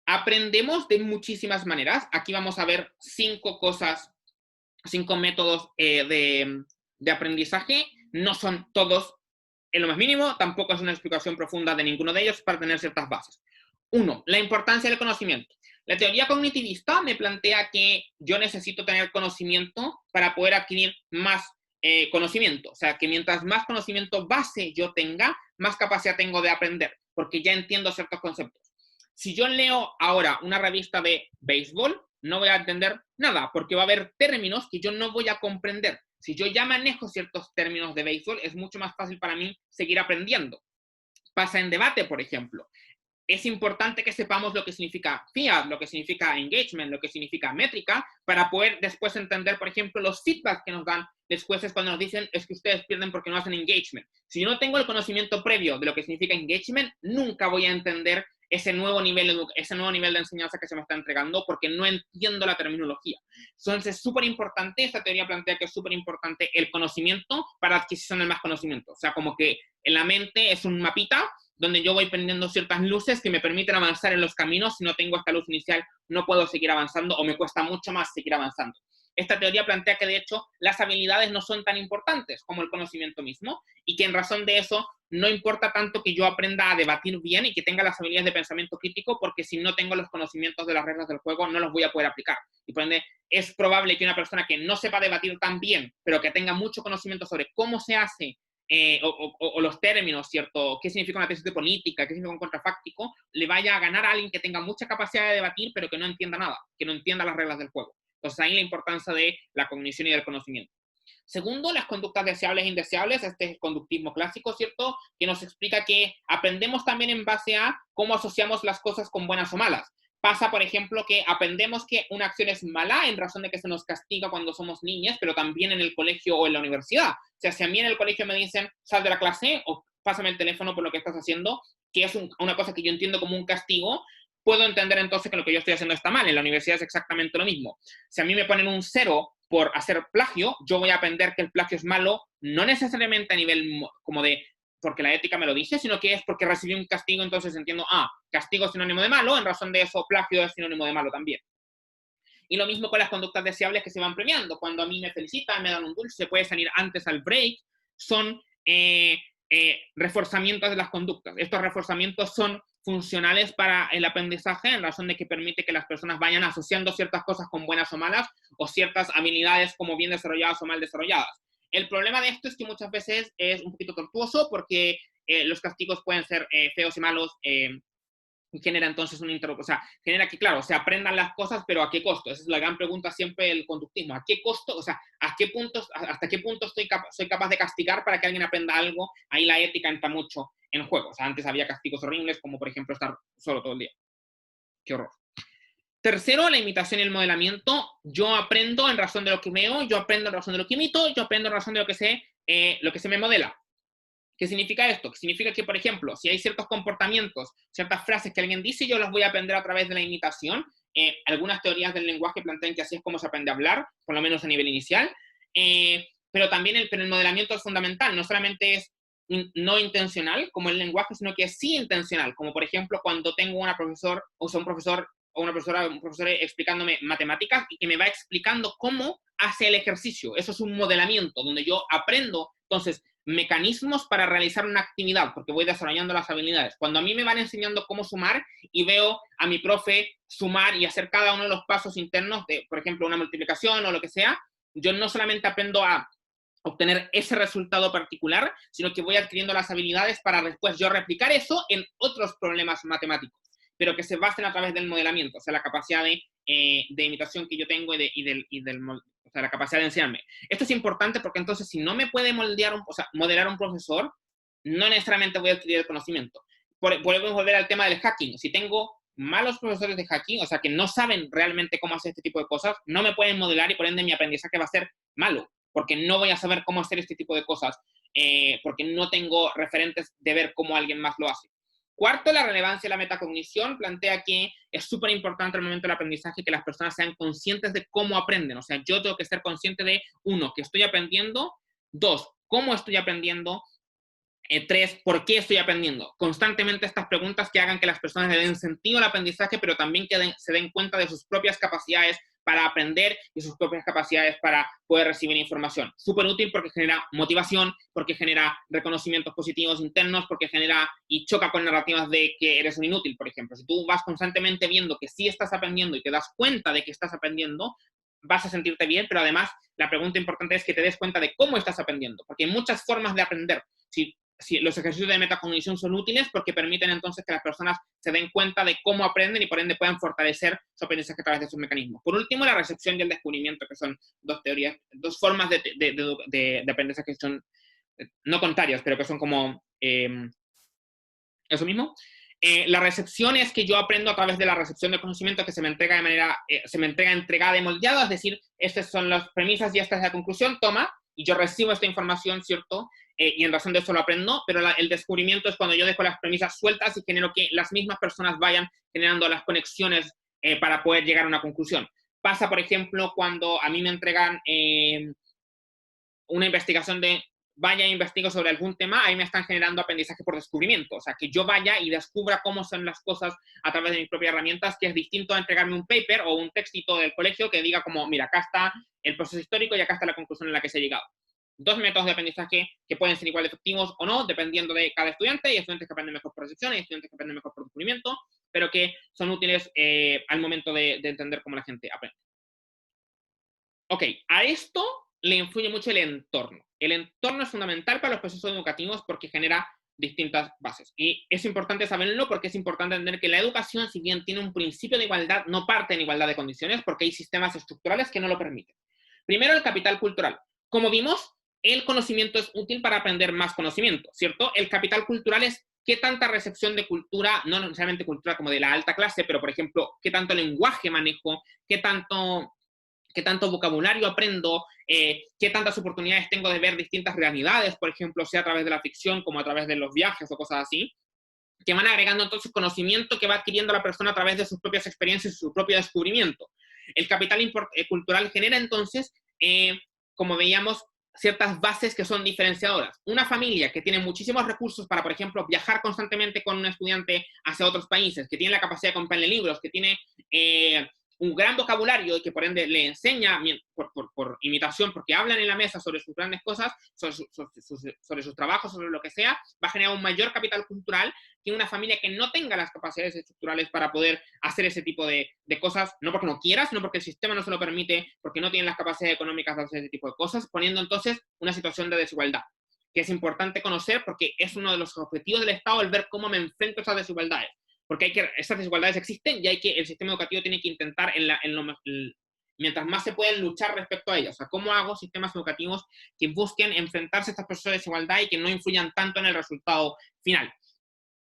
Aprendemos de muchísimas maneras. Aquí vamos a ver 5 métodos de aprendizaje. No son todos en lo más mínimo, tampoco es una explicación profunda de ninguno de ellos para tener ciertas bases. 1. La importancia del conocimiento. La teoría cognitivista me plantea que yo necesito tener conocimiento para poder adquirir más conocimiento. O sea, que mientras más conocimiento base yo tenga, más capacidad tengo de aprender, porque ya entiendo ciertos conceptos. Si yo leo ahora una revista de béisbol, no voy a entender nada, porque va a haber términos que yo no voy a comprender. Si yo ya manejo ciertos términos de béisbol, es mucho más fácil para mí seguir aprendiendo. Pasa en debate, por ejemplo. Es importante que sepamos lo que significa fiat, lo que significa engagement, lo que significa métrica, para poder después entender, por ejemplo, los feedbacks que nos dan los jueces cuando nos dicen es que ustedes pierden porque no hacen engagement. Si yo no tengo el conocimiento previo de lo que significa engagement, nunca voy a entender ese nuevo nivel de enseñanza que se me está entregando, porque no entiendo la terminología. Entonces es súper importante, esta teoría plantea que es súper importante el conocimiento para adquisición de más conocimiento. O sea, como que en la mente es un mapita donde yo voy prendiendo ciertas luces que me permiten avanzar en los caminos. Si no tengo esta luz inicial, no puedo seguir avanzando o me cuesta mucho más seguir avanzando. Esta teoría plantea que, de hecho, las habilidades no son tan importantes como el conocimiento mismo, y que en razón de eso no importa tanto que yo aprenda a debatir bien y que tenga las habilidades de pensamiento crítico, porque si no tengo los conocimientos de las reglas del juego, no los voy a poder aplicar. Y por ende, es probable que una persona que no sepa debatir tan bien, pero que tenga mucho conocimiento sobre cómo se hace o los términos, ¿cierto? ¿Qué significa una tesis de política? ¿Qué significa un contrafáctico? Le vaya a ganar a alguien que tenga mucha capacidad de debatir, pero que no entienda nada, que no entienda las reglas del juego. Entonces ahí la importancia de la cognición y del conocimiento. Segundo, las conductas deseables e indeseables. Este es el conductismo clásico, ¿cierto? Que nos explica que aprendemos también en base a cómo asociamos las cosas con buenas o malas. Pasa, por ejemplo, que aprendemos que una acción es mala en razón de que se nos castiga cuando somos niñas, pero también en el colegio o en la universidad. O sea, si a mí en el colegio me dicen, sal de la clase o pásame el teléfono por lo que estás haciendo, que es una cosa que yo entiendo como un castigo, puedo entender entonces que lo que yo estoy haciendo está mal. En la universidad es exactamente lo mismo. Si a mí me ponen un 0 por hacer plagio, yo voy a aprender que el plagio es malo, no necesariamente a nivel como de porque la ética me lo dice, sino que es porque recibí un castigo, entonces entiendo, castigo es sinónimo de malo, en razón de eso, plagio es sinónimo de malo también. Y lo mismo con las conductas deseables que se van premiando. Cuando a mí me felicitan, me dan un dulce, puede salir antes al break, son reforzamientos de las conductas. Estos reforzamientos son funcionales para el aprendizaje en razón de que permite que las personas vayan asociando ciertas cosas con buenas o malas o ciertas habilidades como bien desarrolladas o mal desarrolladas. El problema de esto es que muchas veces es un poquito tortuoso porque los castigos pueden ser feos y malos, genera entonces un o sea, genera que, claro, se aprendan las cosas, pero ¿a qué costo? Esa es la gran pregunta siempre del conductismo. ¿A qué costo? O sea, hasta qué punto soy capaz de castigar para que alguien aprenda algo? Ahí la ética entra mucho en juego. O sea, antes había castigos horribles, como por ejemplo estar solo todo el día. Qué horror. Tercero, la imitación y el modelamiento. Yo aprendo en razón de lo que veo, yo aprendo en razón de lo que imito, yo aprendo en razón de lo que se me modela. ¿Qué significa esto? Que significa que, por ejemplo, si hay ciertos comportamientos, ciertas frases que alguien dice, yo las voy a aprender a través de la imitación. Algunas teorías del lenguaje plantean que así es como se aprende a hablar, por lo menos a nivel inicial. Pero también el modelamiento es fundamental. No solamente es no intencional, como el lenguaje, sino que es sí intencional. Como, por ejemplo, cuando tengo un profesor o una profesora, un profesor explicándome matemáticas y que me va explicando cómo hace el ejercicio. Eso es un modelamiento, donde yo aprendo, entonces, mecanismos para realizar una actividad, porque voy desarrollando las habilidades. Cuando a mí me van enseñando cómo sumar y veo a mi profe sumar y hacer cada uno de los pasos internos de, por ejemplo, una multiplicación o lo que sea, yo no solamente aprendo a obtener ese resultado particular, sino que voy adquiriendo las habilidades para después yo replicar eso en otros problemas matemáticos, pero que se basen a través del modelamiento, o sea, la capacidad de imitación que yo tengo o sea, la capacidad de enseñarme. Esto es importante porque entonces si no me puede modelar un profesor, no necesariamente voy a adquirir el conocimiento. Podemos volver al tema del hacking. Si tengo malos profesores de hacking, o sea, que no saben realmente cómo hacer este tipo de cosas, no me pueden modelar y por ende mi aprendizaje va a ser malo, porque no voy a saber cómo hacer este tipo de cosas, porque no tengo referentes de ver cómo alguien más lo hace. Cuarto, la relevancia de la metacognición plantea que es súper importante al momento del aprendizaje que las personas sean conscientes de cómo aprenden. O sea, yo tengo que ser consciente de, 1, que estoy aprendiendo, 2, cómo estoy aprendiendo, 3, ¿por qué estoy aprendiendo? Constantemente estas preguntas que hagan que las personas le den sentido al aprendizaje, pero también que se den cuenta de sus propias capacidades para aprender y sus propias capacidades para poder recibir información. Súper útil porque genera motivación, porque genera reconocimientos positivos internos, porque genera y choca con narrativas de que eres un inútil, por ejemplo. Si tú vas constantemente viendo que sí estás aprendiendo y te das cuenta de que estás aprendiendo, vas a sentirte bien, pero además la pregunta importante es que te des cuenta de cómo estás aprendiendo, porque hay muchas formas de aprender. Si los ejercicios de metacognición son útiles porque permiten entonces que las personas se den cuenta de cómo aprenden y por ende puedan fortalecer su aprendizaje a través de sus mecanismos. Por último, la recepción y el descubrimiento, que son dos formas de aprendizaje que son no contrarias, pero que son como eso mismo. La recepción es que yo aprendo a través de la recepción del conocimiento que se me entrega entregada y moldeada, es decir, estas son las premisas y esta es la conclusión, toma, y yo recibo esta información, ¿cierto? Y en razón de eso lo aprendo, pero el descubrimiento es cuando yo dejo las premisas sueltas y genero que las mismas personas vayan generando las conexiones para poder llegar a una conclusión. Pasa, por ejemplo, cuando a mí me entregan una investigación de vaya e investigo sobre algún tema, ahí me están generando aprendizaje por descubrimiento. O sea, que yo vaya y descubra cómo son las cosas a través de mis propias herramientas, que es distinto a entregarme un paper o un textito del colegio que diga como, mira, acá está el proceso histórico y acá está la conclusión en la que se ha llegado. Dos métodos de aprendizaje que pueden ser igual de efectivos o no, dependiendo de cada estudiante. Hay estudiantes que aprenden mejor por recepción, hay estudiantes que aprenden mejor por descubrimiento, pero que son útiles al momento de entender cómo la gente aprende. Ok, a esto le influye mucho el entorno. El entorno es fundamental para los procesos educativos porque genera distintas bases. Y es importante saberlo porque es importante entender que la educación, si bien tiene un principio de igualdad, no parte en igualdad de condiciones porque hay sistemas estructurales que no lo permiten. Primero, el capital cultural. como vimos, el conocimiento es útil para aprender más conocimiento, ¿cierto? El capital cultural es qué tanta recepción de cultura, no necesariamente cultura como de la alta clase, pero por ejemplo, qué tanto lenguaje manejo, qué tanto vocabulario aprendo, qué tantas oportunidades tengo de ver distintas realidades, por ejemplo, sea a través de la ficción como a través de los viajes o cosas así, que van agregando entonces conocimiento que va adquiriendo la persona a través de sus propias experiencias y su propio descubrimiento. El capital cultural genera entonces, como veíamos, ciertas bases que son diferenciadoras. Una familia que tiene muchísimos recursos para, por ejemplo, viajar constantemente con un estudiante hacia otros países, que tiene la capacidad de comprarle libros, que tiene un gran vocabulario y que por ende le enseña por imitación, porque hablan en la mesa sobre sus grandes cosas, sobre sus trabajos, sobre lo que sea, va a generar un mayor capital cultural que una familia que no tenga las capacidades estructurales para poder hacer ese tipo de cosas, no porque no quiera, sino porque el sistema no se lo permite, porque no tienen las capacidades económicas de hacer ese tipo de cosas, poniendo entonces una situación de desigualdad, que es importante conocer porque es uno de los objetivos del Estado el ver cómo me enfrento a esas desigualdades, porque esas desigualdades existen y el sistema educativo tiene que intentar mientras más se pueden luchar respecto a ellas. O sea, ¿cómo hago sistemas educativos que busquen enfrentarse a estas procesos de desigualdad y que no influyan tanto en el resultado final?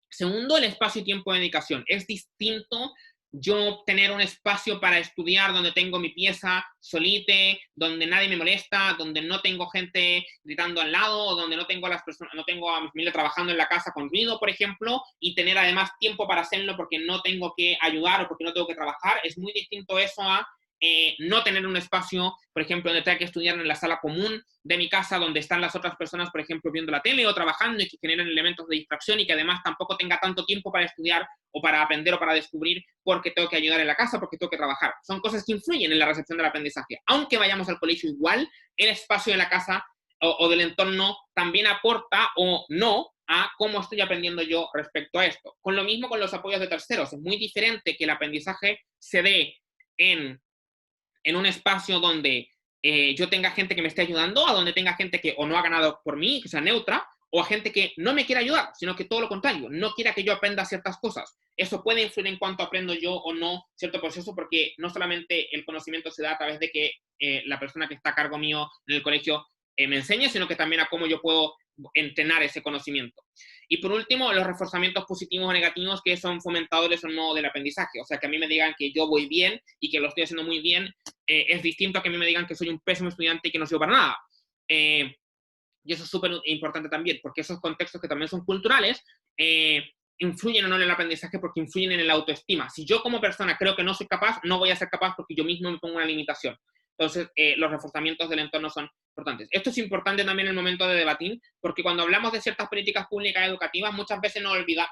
Segundo, el espacio y tiempo de dedicación. Es distinto yo tener un espacio para estudiar donde tengo mi pieza solite, donde nadie me molesta, donde no tengo gente gritando al lado, o donde no tengo no tengo a mi familia trabajando en la casa con ruido, por ejemplo, y tener además tiempo para hacerlo porque no tengo que ayudar o porque no tengo que trabajar. Es muy distinto eso a no tener un espacio, por ejemplo, donde tenga que estudiar en la sala común de mi casa, donde están las otras personas, por ejemplo, viendo la tele o trabajando y que generen elementos de distracción y que además tampoco tenga tanto tiempo para estudiar o para aprender o para descubrir porque tengo que ayudar en la casa, porque tengo que trabajar. Son cosas que influyen en la recepción del aprendizaje. Aunque vayamos al colegio igual, el espacio de la casa o del entorno también aporta o no a cómo estoy aprendiendo yo respecto a esto. Con lo mismo con los apoyos de terceros. Es muy diferente que el aprendizaje se dé en un espacio donde yo tenga gente que me esté ayudando, a donde tenga gente que o no ha ganado por mí, que sea neutra, o a gente que no me quiera ayudar, sino que todo lo contrario, no quiera que yo aprenda ciertas cosas. Eso puede influir en cuánto aprendo yo o no cierto proceso, porque no solamente el conocimiento se da a través de que la persona que está a cargo mío en el colegio me enseñe, sino que también a cómo yo puedo entrenar ese conocimiento. Y por último, los reforzamientos positivos o negativos que son fomentadores o no del aprendizaje. O sea, que a mí me digan que yo voy bien y que lo estoy haciendo muy bien, es distinto a que a mí me digan que soy un pésimo estudiante y que no sirvo para nada. Y eso es súper importante también, porque esos contextos que también son culturales, influyen o no en el aprendizaje porque influyen en el autoestima. Si yo como persona creo que no soy capaz, no voy a ser capaz porque yo mismo me pongo una limitación. Entonces, los reforzamientos del entorno son importantes. Esto es importante también en el momento de debatir, porque cuando hablamos de ciertas políticas públicas educativas, muchas veces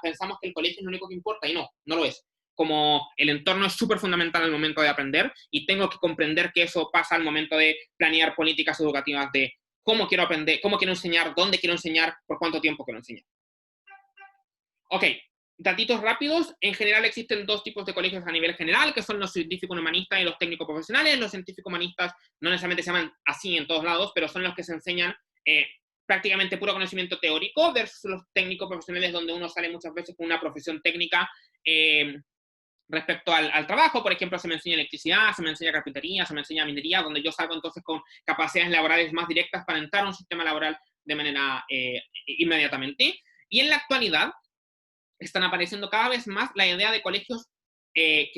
pensamos que el colegio es lo único que importa, y no, no lo es. Como el entorno es súper fundamental al momento de aprender, y tengo que comprender que eso pasa al momento de planear políticas educativas de cómo quiero aprender, cómo quiero enseñar, dónde quiero enseñar, por cuánto tiempo quiero enseñar. Ok, datitos rápidos. En general existen dos tipos de colegios a nivel general, que son los científico-humanistas y los técnico-profesionales. Los científico-humanistas no necesariamente se llaman así en todos lados, pero son los que se enseñan prácticamente puro conocimiento teórico, versus los técnico-profesionales, donde uno sale muchas veces con una profesión técnica respecto al trabajo. Por ejemplo, se me enseña electricidad, se me enseña carpintería, se me enseña minería, donde yo salgo entonces con capacidades laborales más directas para entrar a un sistema laboral de manera inmediatamente. Y en la actualidad están apareciendo cada vez más la idea de colegios que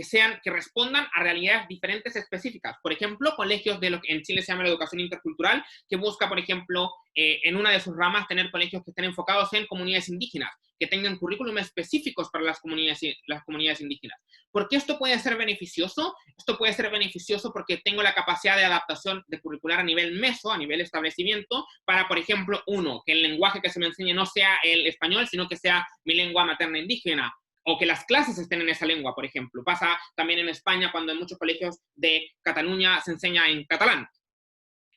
respondan a realidades diferentes específicas. Por ejemplo, colegios de lo que en Chile se llama la educación intercultural, que busca, por ejemplo, en una de sus ramas tener colegios que estén enfocados en comunidades indígenas, que tengan currículum específicos para las comunidades indígenas. ¿Por qué esto puede ser beneficioso? Esto puede ser beneficioso porque tengo la capacidad de adaptación de curricular a nivel meso, a nivel establecimiento, para, por ejemplo, que el lenguaje que se me enseñe no sea el español, sino que sea mi lengua materna indígena, o que las clases estén en esa lengua, por ejemplo. Pasa también en España cuando en muchos colegios de Cataluña se enseña en catalán.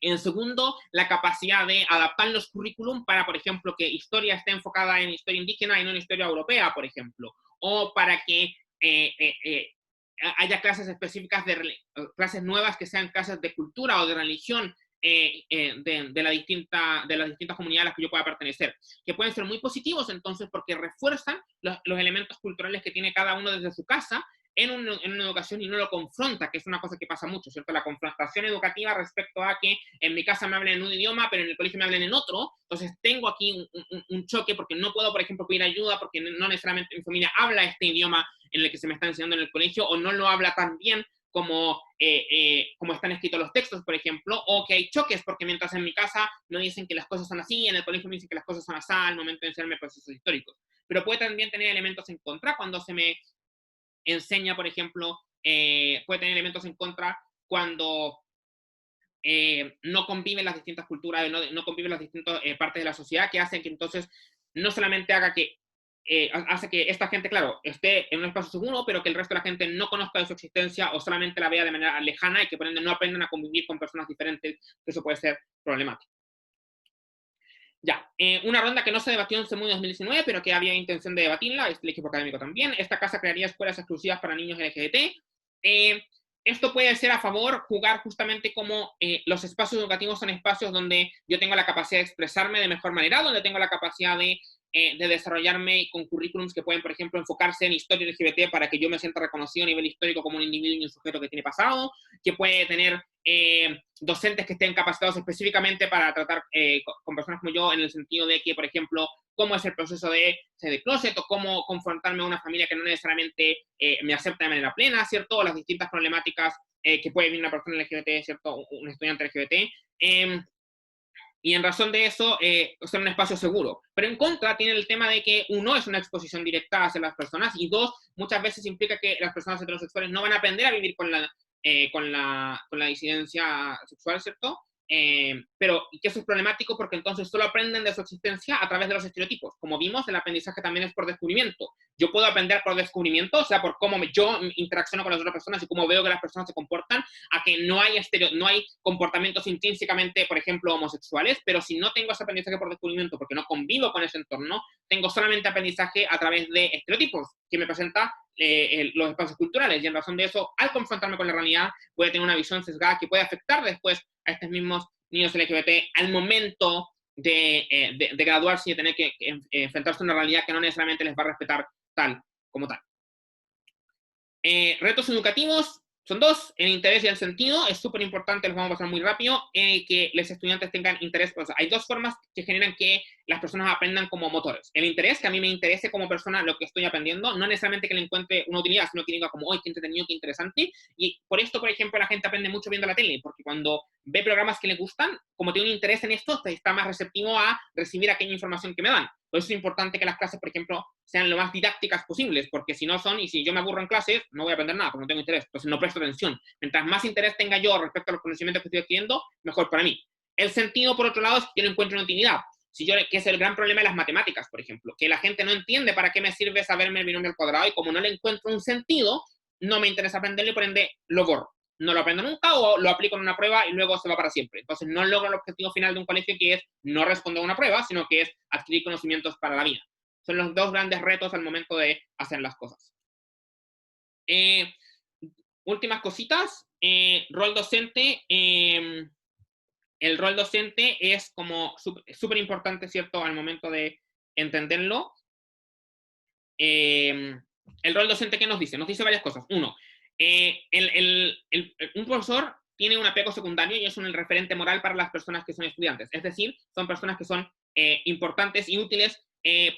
En segundo, la capacidad de adaptar los currículum para, por ejemplo, que historia esté enfocada en historia indígena y no en historia europea, por ejemplo. O para que haya clases específicas, clases nuevas que sean clases de cultura o de religión de las distintas comunidades a las que yo pueda pertenecer, que pueden ser muy positivos entonces porque refuerzan los elementos culturales que tiene cada uno desde su casa en una educación y no lo confronta, que es una cosa que pasa mucho, ¿cierto? La confrontación educativa respecto a que en mi casa me hablen en un idioma, pero en el colegio me hablen en otro. Entonces tengo aquí un choque porque no puedo, por ejemplo, pedir ayuda porque no necesariamente mi familia habla este idioma en el que se me está enseñando en el colegio o no lo habla tan bien como, como están escritos los textos, por ejemplo, o que hay choques, porque mientras en mi casa me dicen que las cosas son así, en el colegio me dicen que las cosas son así al momento de enseñarme procesos históricos. Pero puede también tener elementos en contra cuando se me enseña, por ejemplo, puede tener elementos en contra cuando no conviven las distintas culturas, no conviven las distintas partes de la sociedad, que hacen que entonces no solamente haga que hace que esta gente, claro, esté en un espacio seguro, pero que el resto de la gente no conozca de su existencia o solamente la vea de manera lejana y que por ende no aprendan a convivir con personas diferentes, que eso puede ser problemático. Ya, una ronda que no se debatió en CEMUI 2019, pero que había intención de debatirla, el equipo académico también. Esta casa crearía escuelas exclusivas para niños LGBT. Esto puede ser a favor, jugar justamente como los espacios educativos son espacios donde yo tengo la capacidad de expresarme de mejor manera, donde tengo la capacidad de desarrollarme con currículums que pueden, por ejemplo, enfocarse en historia LGBT para que yo me sienta reconocido a nivel histórico como un individuo y un sujeto que tiene pasado, que puede tener docentes que estén capacitados específicamente para tratar con personas como yo en el sentido de que, por ejemplo, cómo es el proceso de closet o cómo confrontarme a una familia que no necesariamente me acepta de manera plena, ¿cierto? O las distintas problemáticas que puede vivir una persona LGBT, ¿cierto? Un estudiante LGBT. Y en razón de eso, son un espacio seguro. Pero en contra tiene el tema de que, uno, es una exposición directa hacia las personas, y dos, muchas veces implica que las personas heterosexuales no van a aprender a vivir con la disidencia sexual, ¿cierto? Pero que eso es problemático porque entonces solo aprenden de su existencia a través de los estereotipos. Como vimos, el aprendizaje también es por descubrimiento. Yo puedo aprender por descubrimiento, o sea, por cómo yo interacciono con las otras personas y cómo veo que las personas se comportan, a que no hay comportamientos intrínsecamente, por ejemplo, homosexuales, pero si no tengo ese aprendizaje por descubrimiento porque no convivo con ese entorno, tengo solamente aprendizaje a través de estereotipos que me presenta los espacios culturales, y en razón de eso, al confrontarme con la realidad, voy a tener una visión sesgada que puede afectar después a estos mismos niños LGBT al momento de graduarse y de tener que enfrentarse a una realidad que no necesariamente les va a respetar tal como tal. Retos educativos son dos, el interés y el sentido. Es súper importante, los vamos a pasar muy rápido, que los estudiantes tengan interés. O sea, hay dos formas que generan que las personas aprendan como motores. El interés, que a mí me interese como persona lo que estoy aprendiendo, no necesariamente que le encuentre una utilidad, sino que diga como, ¡ay, qué entretenido, qué interesante! Y por esto, por ejemplo, la gente aprende mucho viendo la tele, porque cuando ve programas que le gustan, como tiene un interés en esto, está más receptivo a recibir aquella información que me dan. Por eso es importante que las clases, por ejemplo, sean lo más didácticas posibles, porque si no son, y si yo me aburro en clases, no voy a aprender nada, porque no tengo interés, entonces no presto atención. Mientras más interés tenga yo respecto a los conocimientos que estoy adquiriendo, mejor para mí. El sentido, por otro lado, es que yo no encuentro una utilidad. Que es el gran problema de las matemáticas, por ejemplo, que la gente no entiende para qué me sirve saberme el binomio al cuadrado, y como no le encuentro un sentido, no me interesa aprenderlo y por ende lo borro. No lo aprendo nunca o lo aplico en una prueba y luego se va para siempre. Entonces no logro el objetivo final de un colegio, que es no responder a una prueba, sino que es adquirir conocimientos para la vida. Son los dos grandes retos al momento de hacer las cosas. Últimas cositas. Rol docente. El rol docente es como súper importante, ¿cierto? Al momento de entenderlo. El rol docente, ¿qué nos dice? Nos dice varias cosas. Uno, un profesor tiene un apego secundario y es un referente moral para las personas que son estudiantes. Es decir, son personas que son importantes y útiles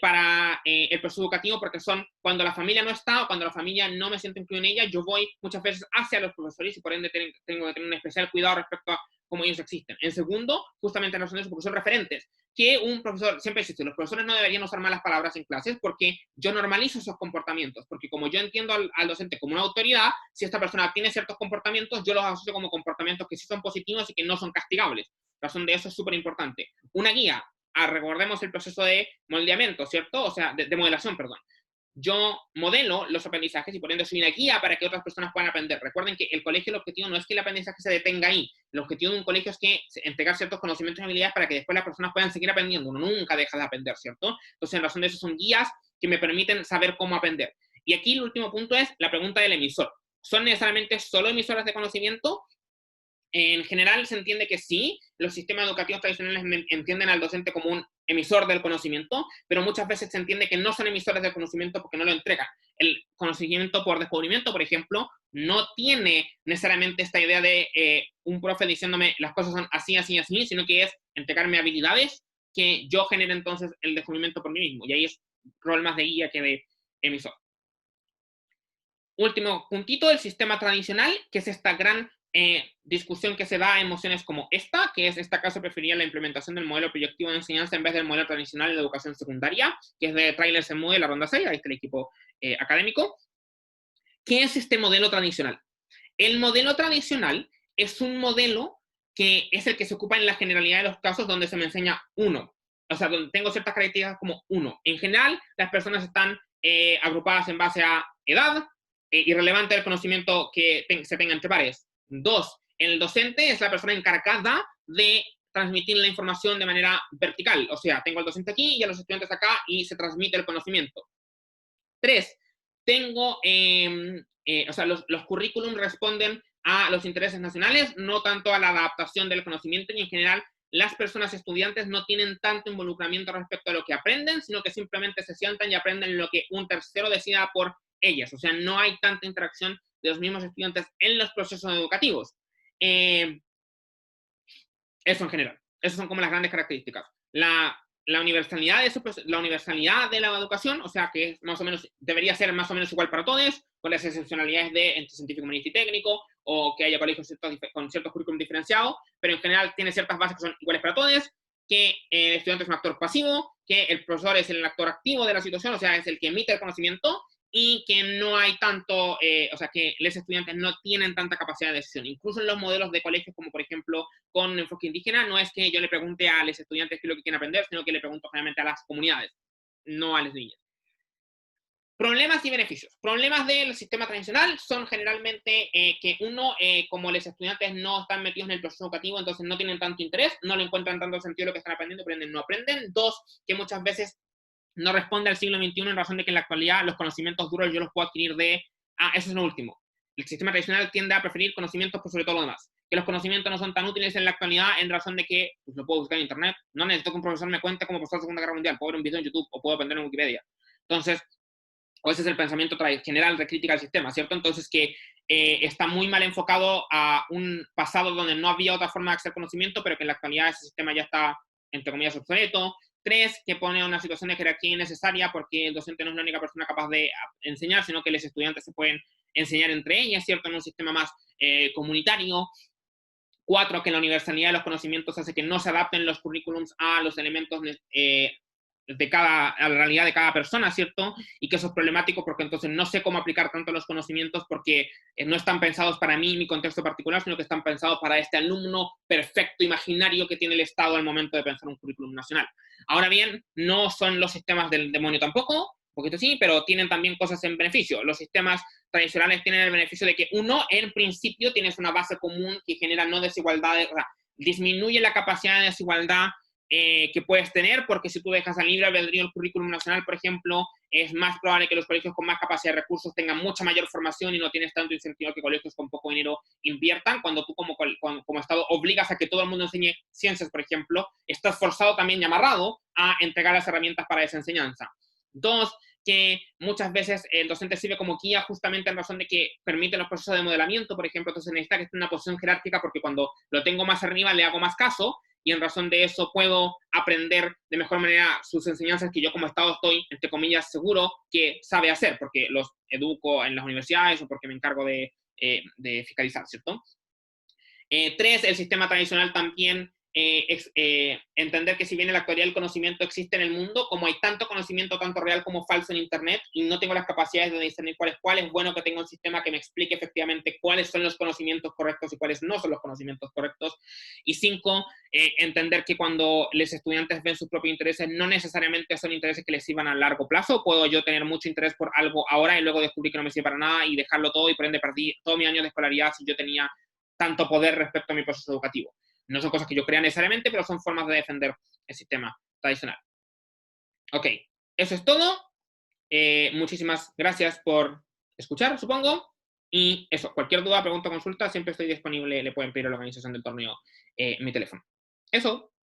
para el proceso educativo, porque son cuando la familia no está o cuando la familia no me siento incluido en ella, yo voy muchas veces hacia los profesores y por ende tengo que tener un especial cuidado respecto a cómo ellos existen. En segundo, justamente en razón de eso, porque son referentes. Que un profesor, siempre existe, los profesores no deberían usar malas palabras en clases porque yo normalizo esos comportamientos, porque como yo entiendo al docente como una autoridad, si esta persona tiene ciertos comportamientos, yo los asocio como comportamientos que sí son positivos y que no son castigables. La razón de eso es súper importante. Una guía, recordemos el proceso de moldeamiento, ¿cierto? O sea, de modelación, perdón. Yo modelo los aprendizajes y por ende soy una guía para que otras personas puedan aprender. Recuerden que el colegio, el objetivo no es que el aprendizaje se detenga ahí. El objetivo de un colegio es que entregar ciertos conocimientos y habilidades para que después las personas puedan seguir aprendiendo. Uno nunca deja de aprender, ¿cierto? Entonces, en razón de eso, son guías que me permiten saber cómo aprender. Y aquí el último punto es la pregunta del emisor. ¿Son necesariamente solo emisoras de conocimiento? En general se entiende que sí, los sistemas educativos tradicionales entienden al docente como un emisor del conocimiento, pero muchas veces se entiende que no son emisores del conocimiento porque no lo entregan. El conocimiento por descubrimiento, por ejemplo, no tiene necesariamente esta idea de un profe diciéndome las cosas son así, así, así, sino que es entregarme habilidades que yo genere entonces el descubrimiento por mí mismo. Y ahí es rol más de guía que de emisor. Último puntito, el sistema tradicional, que es esta gran discusión que se da en mociones como esta, que es, en este caso, preferiría la implementación del modelo proyectivo de enseñanza en vez del modelo tradicional de educación secundaria, que es de Trailers en Moodle, la ronda 6, ahí está el equipo académico. ¿Qué es este modelo tradicional? El modelo tradicional es un modelo que es el que se ocupa en la generalidad de los casos donde se me enseña uno. O sea, donde tengo ciertas características como uno. En general, las personas están agrupadas en base a edad, irrelevante el conocimiento que se tenga entre pares. 2, el docente es la persona encargada de transmitir la información de manera vertical. O sea, tengo al docente aquí y a los estudiantes acá y se transmite el conocimiento. 3, tengo, o sea, los currículums responden a los intereses nacionales, no tanto a la adaptación del conocimiento, y en general las personas estudiantes no tienen tanto involucramiento respecto a lo que aprenden, sino que simplemente se sientan y aprenden lo que un tercero decida por ellas. O sea, no hay tanta interacción de los mismos estudiantes en los procesos educativos. Eso en general. Esas son como las grandes características. La universalidad de la educación, o sea, que es más o menos, debería ser más o menos igual para todos, con las excepcionalidades de entre científico, humanista y técnico, o que haya colegios con ciertos currículum diferenciados, pero en general tiene ciertas bases que son iguales para todos, que el estudiante es un actor pasivo, que el profesor es el actor activo de la situación, o sea, es el que emite el conocimiento, y que no hay tanto, o sea, que los estudiantes no tienen tanta capacidad de decisión. Incluso en los modelos de colegios, como por ejemplo con enfoque indígena, no es que yo le pregunte a los estudiantes qué es lo que quieren aprender, sino que le pregunto generalmente a las comunidades, no a las niñas. Problemas y beneficios. Problemas del sistema tradicional son generalmente que uno, como los estudiantes no están metidos en el proceso educativo, entonces no tienen tanto interés, no le encuentran tanto sentido a lo que están aprendiendo, aprenden, no aprenden. 2, que muchas veces no responde al siglo XXI en razón de que en la actualidad los conocimientos duros yo los puedo adquirir de... eso es lo último. El sistema tradicional tiende a preferir conocimientos por sobre todo lo demás. Que los conocimientos no son tan útiles en la actualidad en razón de que pues, lo puedo buscar en internet. No necesito que un profesor me cuente cómo pasó la Segunda Guerra Mundial. Puedo ver un video en YouTube o puedo aprender en Wikipedia. Entonces, ese es el pensamiento general de crítica al sistema, ¿cierto? Entonces, que está muy mal enfocado a un pasado donde no había otra forma de acceder al conocimiento, pero que en la actualidad ese sistema ya está, entre comillas, obsoleto. 3, que pone una situación de jerarquía innecesaria porque el docente no es la única persona capaz de enseñar, sino que los estudiantes se pueden enseñar entre ellas, ¿cierto? En un sistema más comunitario. 4, que la universalidad de los conocimientos hace que no se adapten los currículums a los elementos a la realidad de cada persona, ¿cierto? Y que eso es problemático porque entonces no sé cómo aplicar tanto los conocimientos porque no están pensados para mí, mi contexto particular, sino que están pensados para este alumno perfecto, imaginario que tiene el Estado al momento de pensar un currículum nacional. Ahora bien, no son los sistemas del demonio tampoco, un poquito sí, pero tienen también cosas en beneficio. Los sistemas tradicionales tienen el beneficio de que uno, en principio, tienes una base común que genera no desigualdades, o sea, disminuye la capacidad de desigualdad que puedes tener, porque si tú dejas al libre albedrío el currículum nacional, por ejemplo, es más probable que los colegios con más capacidad de recursos tengan mucha mayor formación y no tienes tanto incentivo que colegios con poco dinero inviertan. Cuando tú como Estado obligas a que todo el mundo enseñe ciencias, por ejemplo, estás forzado también y amarrado a entregar las herramientas para esa enseñanza. 2, que muchas veces el docente sirve como guía justamente en razón de que permite los procesos de modelamiento, por ejemplo, entonces necesita que esté en una posición jerárquica porque cuando lo tengo más arriba le hago más caso y en razón de eso puedo aprender de mejor manera sus enseñanzas que yo como Estado estoy, entre comillas, seguro que sabe hacer, porque los educo en las universidades o porque me encargo de fiscalizar, ¿cierto? 3, el sistema tradicional también entender que si bien en la actualidad el conocimiento existe en el mundo, como hay tanto conocimiento, tanto real como falso en Internet, y no tengo las capacidades de discernir cuál es bueno que tenga un sistema que me explique efectivamente cuáles son los conocimientos correctos y cuáles no son los conocimientos correctos. Y 5, entender que cuando los estudiantes ven sus propios intereses, no necesariamente son intereses que les sirvan a largo plazo. Puedo yo tener mucho interés por algo ahora y luego descubrir que no me sirve para nada y dejarlo todo y por ende perdí todo mi año de escolaridad si yo tenía tanto poder respecto a mi proceso educativo. No son cosas que yo crea necesariamente, pero son formas de defender el sistema tradicional. Ok, eso es todo. Muchísimas gracias por escuchar, supongo. Y eso, cualquier duda, pregunta, consulta, siempre estoy disponible. Le pueden pedir a la organización del torneo mi teléfono. Eso.